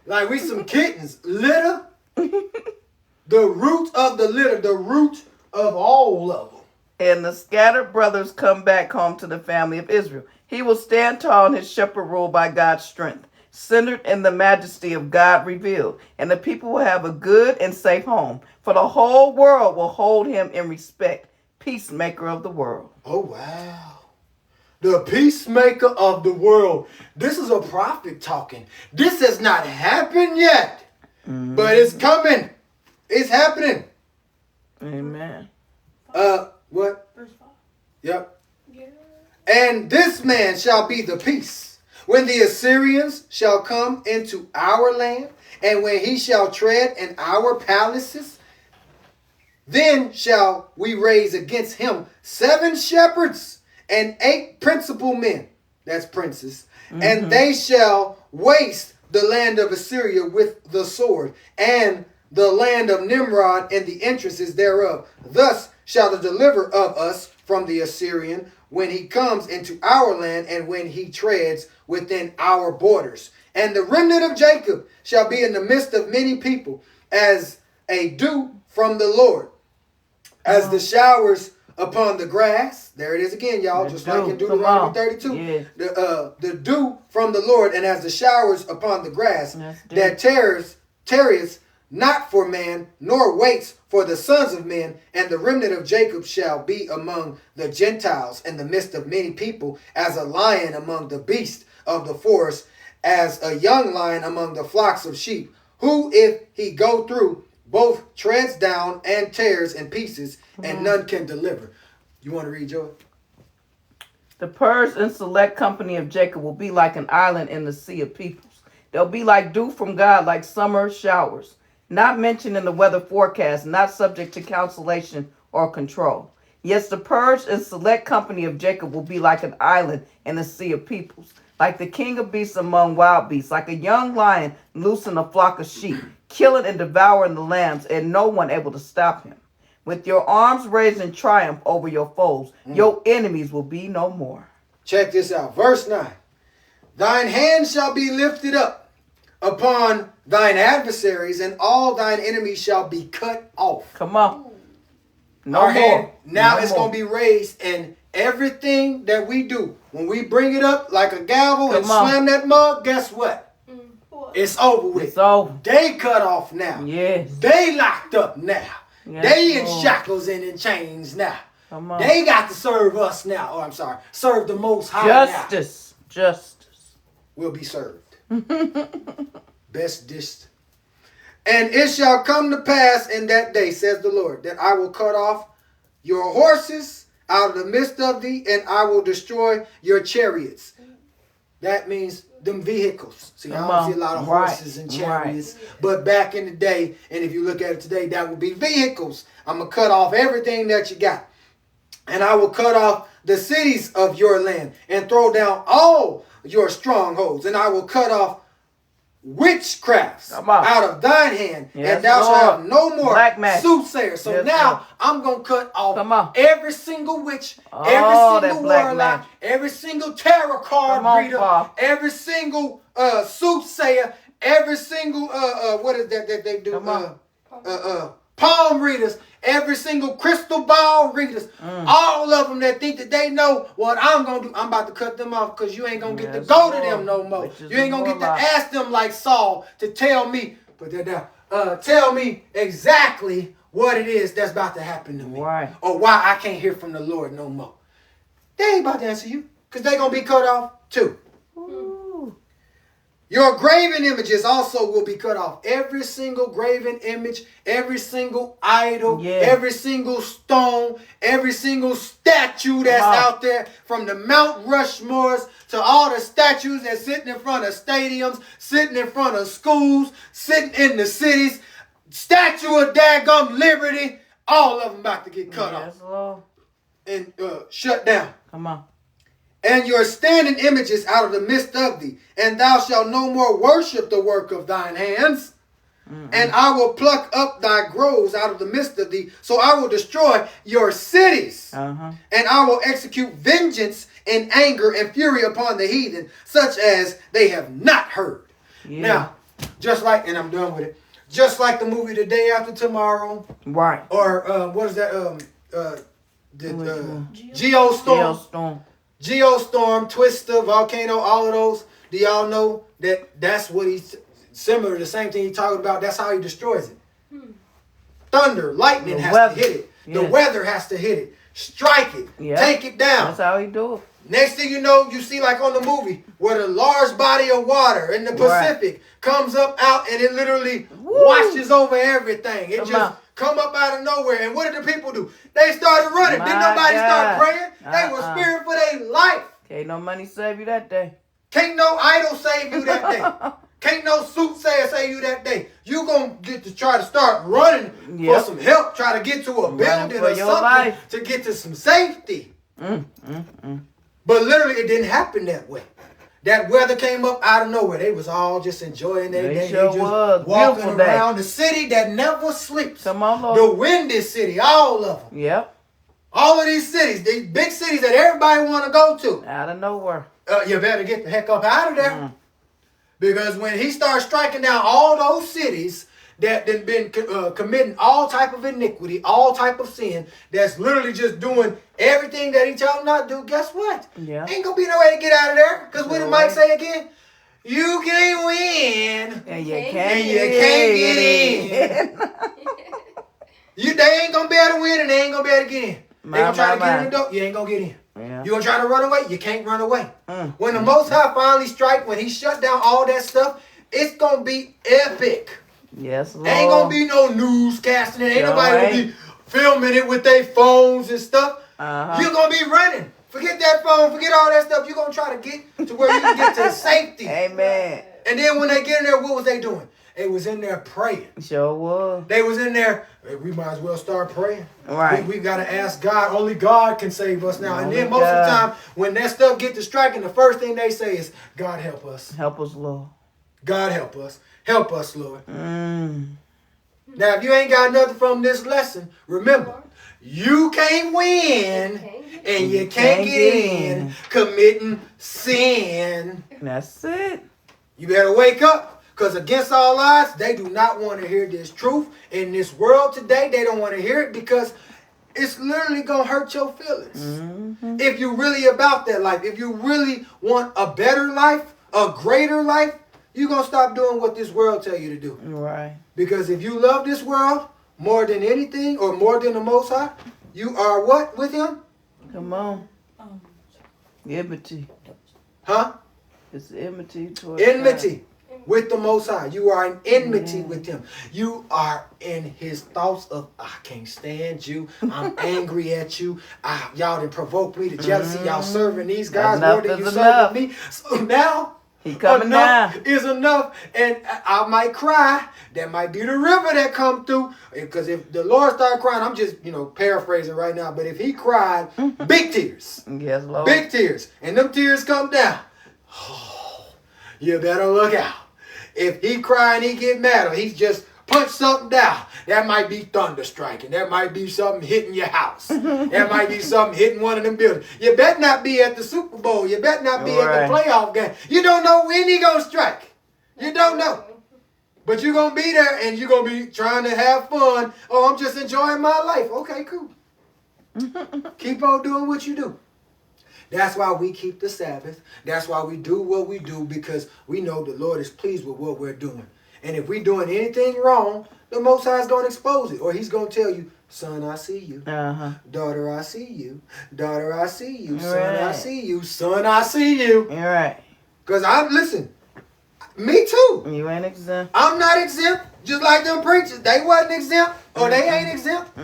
Like we some kittens. Litter. The root of the litter. The root of all of them. And the scattered brothers come back home to the family of Israel. He will stand tall in his shepherd rule by God's strength, centered in the majesty of God revealed. And the people will have a good and safe home, for the whole world will hold him in respect, peacemaker of the world. Oh, wow. The peacemaker of the world. This is a prophet talking. This has not happened yet, but it's coming. It's happening. Amen. What? Verse 5. Yep. Yeah. And this man shall be the peace, when the Assyrians shall come into our land, and when he shall tread in our palaces, then shall we raise against him 7 shepherds and 8 principal men. That's princes. And they shall waste the land of Assyria with the sword, and the land of Nimrod and the entrances thereof. Thus shall the deliverer of us from the Assyrian when he comes into our land and when he treads within our borders. And the remnant of Jacob shall be in the midst of many people, as a dew from the Lord, as the showers upon the grass. There it is again, y'all, just like in Deuteronomy 32. Yeah. The dew from the Lord, and as the showers upon the grass, that tarries not for man, nor waits for the sons of men. And the remnant of Jacob shall be among the Gentiles in the midst of many people, as a lion among the beasts of the forest, as a young lion among the flocks of sheep, who, if he go through, both treads down and tears in pieces, and none can deliver. You want to read, Joy? The purged and select company of Jacob will be like an island in the sea of peoples. They'll be like dew from God, like summer showers, not mentioned in the weather forecast, not subject to cancellation or control. Yes, the purged and select company of Jacob will be like an island in the sea of peoples, like the king of beasts among wild beasts, like a young lion loose in a flock of sheep, killing and devouring the lambs, and no one able to stop him. With your arms raised in triumph over your foes, your enemies will be no more. Check this out. Verse 9. Thine hand shall be lifted up upon thine adversaries, and all thine enemies shall be cut off. Come on. No Our more. hand, now no it's more. going to be raised, and everything that we do, when we bring it up like a gavel and slam that mug, guess what? It's over with. It's over. They cut off now. Yes. They locked up now. Yes, they in Lord. shackles and in chains now. Come on. They got to serve us now. Oh, I'm sorry. Serve the Most High Justice. now. Justice. Will be served. Best dish. And it shall come to pass in that day, says the Lord, that I will cut off your horses out of the midst of thee, and I will destroy your chariots. That means them vehicles. See, I don't see a lot of horses and chariots. Right. But back in the day, and if you look at it today, that would be vehicles. I'm going to cut off everything that you got. And I will cut off the cities of your land and throw down all your strongholds. And I will cut off witchcrafts out of thine hand, and thou shalt have no more soothsayers. So now I'm going to cut off every single witch, every single warlock, every single tarot card reader, every single soothsayer, every single what is that they do? palm readers, every single crystal ball readers, all of them that think that they know what I'm going to do. I'm about to cut them off because you ain't going to get to go to them no more. You ain't going to get to ask them like Saul to tell me, put that down, tell me exactly what it is that's about to happen to me. Right. Or why I can't hear from the Lord no more. They ain't about to answer you because they going to be cut off too. Ooh. Your graven images also will be cut off. Every single graven image, every single idol, every single stone, every single statue that's out there, from the Mount Rushmores to all the statues that's sitting in front of stadiums, sitting in front of schools, sitting in the cities, Statue of daggum Liberty, all of them about to get cut off. Lord. And shut down. Come on. And your standing images out of the midst of thee, and thou shalt no more worship the work of thine hands. And I will pluck up thy groves out of the midst of thee, so I will destroy your cities. And I will execute vengeance in anger and fury upon the heathen, such as they have not heard. Now, just like, and I'm done with it, just like the movie The Day After Tomorrow. Right. Or what is that? Geostorm. Geostorm, Twister, Volcano, all of those. Do y'all know that that's what he's similar to the same thing he talking about? That's how he destroys it. Thunder, lightning has to hit it. The weather has to hit it. Strike it. Take it down. That's how he do it. Next thing you know, you see like on the movie where the large body of water in the Pacific comes up out and it literally washes over everything. It come up out of nowhere. And what did the people do? They started running. Didn't nobody start praying? They were scared for their life. Can't no money save you that day. Can't no idol save you that day. Can't no soothsayer save you that day. You gonna get to try to start running for some help. Try to get to a building or something to get to some safety. But literally, it didn't happen that way. That weather came up out of nowhere. They was all just enjoying their day. They just walking around the city that never sleeps. Come on, Lord. The windy city, all of them. Yep. All of these cities, these big cities that everybody want to go to. Out of nowhere. You better get the heck up out of there. Because when he starts striking down all those cities that have been committing all type of iniquity, all type of sin, that's literally just doing everything that he told them not to do, guess what? Ain't gonna be no way to get out of there. Because what did Mike say again? You can't win. And you can't get in. They ain't gonna be able to win and they ain't gonna be able to get in. They gonna try to get in the door, you ain't gonna get in. You gonna try to run away, you can't run away. When the Most High finally strike, when he shut down all that stuff, it's gonna be epic. Yes, Lord. Ain't gonna be no newscasting. Ain't nobody gonna be filming it with their phones and stuff. You're gonna be running. Forget that phone. Forget all that stuff. You're gonna try to get to where you can get to safety. Amen. And then when they get in there, what was they doing? They was in there praying. Sure was. They was in there. Hey, we might as well start praying. Right. We got to ask God. Only God can save us now. And then most of the time, when that stuff get to striking, the first thing they say is, God help us. Help us, Lord. God help us. Help us, Lord. Now, if you ain't got nothing from this lesson, remember, you can't win and you can't get in committing sin. That's it. You better wake up. Because against all odds, they do not want to hear this truth. In this world today, they don't want to hear it because it's literally going to hurt your feelings. If you're really about that life, if you really want a better life, a greater life, you're going to stop doing what this world tell you to do. Right. Because if you love this world more than anything or more than the Most High, you are what with him? Come on. Enmity. Huh? It's enmity towards enmity. God. With the Most High. You are in enmity with him. You are in his thoughts of, I can't stand you. I'm angry at you. Y'all done provoked me to jealousy. Y'all serving these guys more than you serving me. So now, enough is enough. And I might cry. That might be the river that come through. Because if the Lord started crying, I'm just, paraphrasing right now. But if he cried, big tears. Yes, Lord. Big tears. And them tears come down. Oh, you better look out. If he cry and he get mad or he just punch something down, that might be thunder striking. That might be something hitting your house. That might be something hitting one of them buildings. You better not be at the Super Bowl. You better not be at the playoff game. You don't know when he gonna strike. You don't know. But you're going to be there and you're going to be trying to have fun. Oh, I'm just enjoying my life. Okay, cool. Keep on doing what you do. That's why we keep the Sabbath. That's why we do what we do, because we know the Lord is pleased with what we're doing. And if we're doing anything wrong, the Most High is going to expose it. Or he's going to tell you, son, I see you. Daughter, I see you. Daughter, I see you. Son, I see you. Son, I see you. You're right. Because listen, me too. You ain't exempt. I'm not exempt. Just like them preachers. They wasn't exempt. Or they ain't exempt.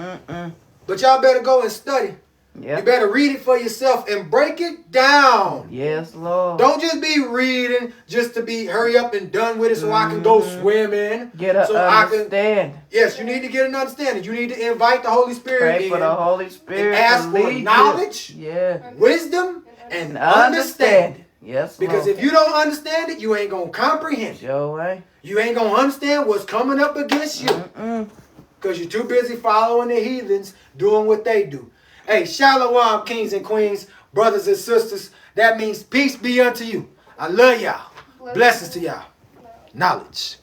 But y'all better go and study. Yep. You better read it for yourself and break it down. Yes, Lord. Don't just be reading just to be hurry up and done with it so I can go swimming. Get an understanding. Yes, you need to get an understanding. You need to invite the Holy Spirit Pray in. for the Holy Spirit. And ask for knowledge, wisdom, and understanding. Yes, because Lord. if you don't understand it, you ain't going to comprehend it. Your way. You ain't going to understand what's coming up against you. Because you're too busy following the heathens, doing what they do. Hey, Shalom, kings and queens, brothers and sisters. That means peace be unto you. I love y'all. Blessings to y'all. Knowledge.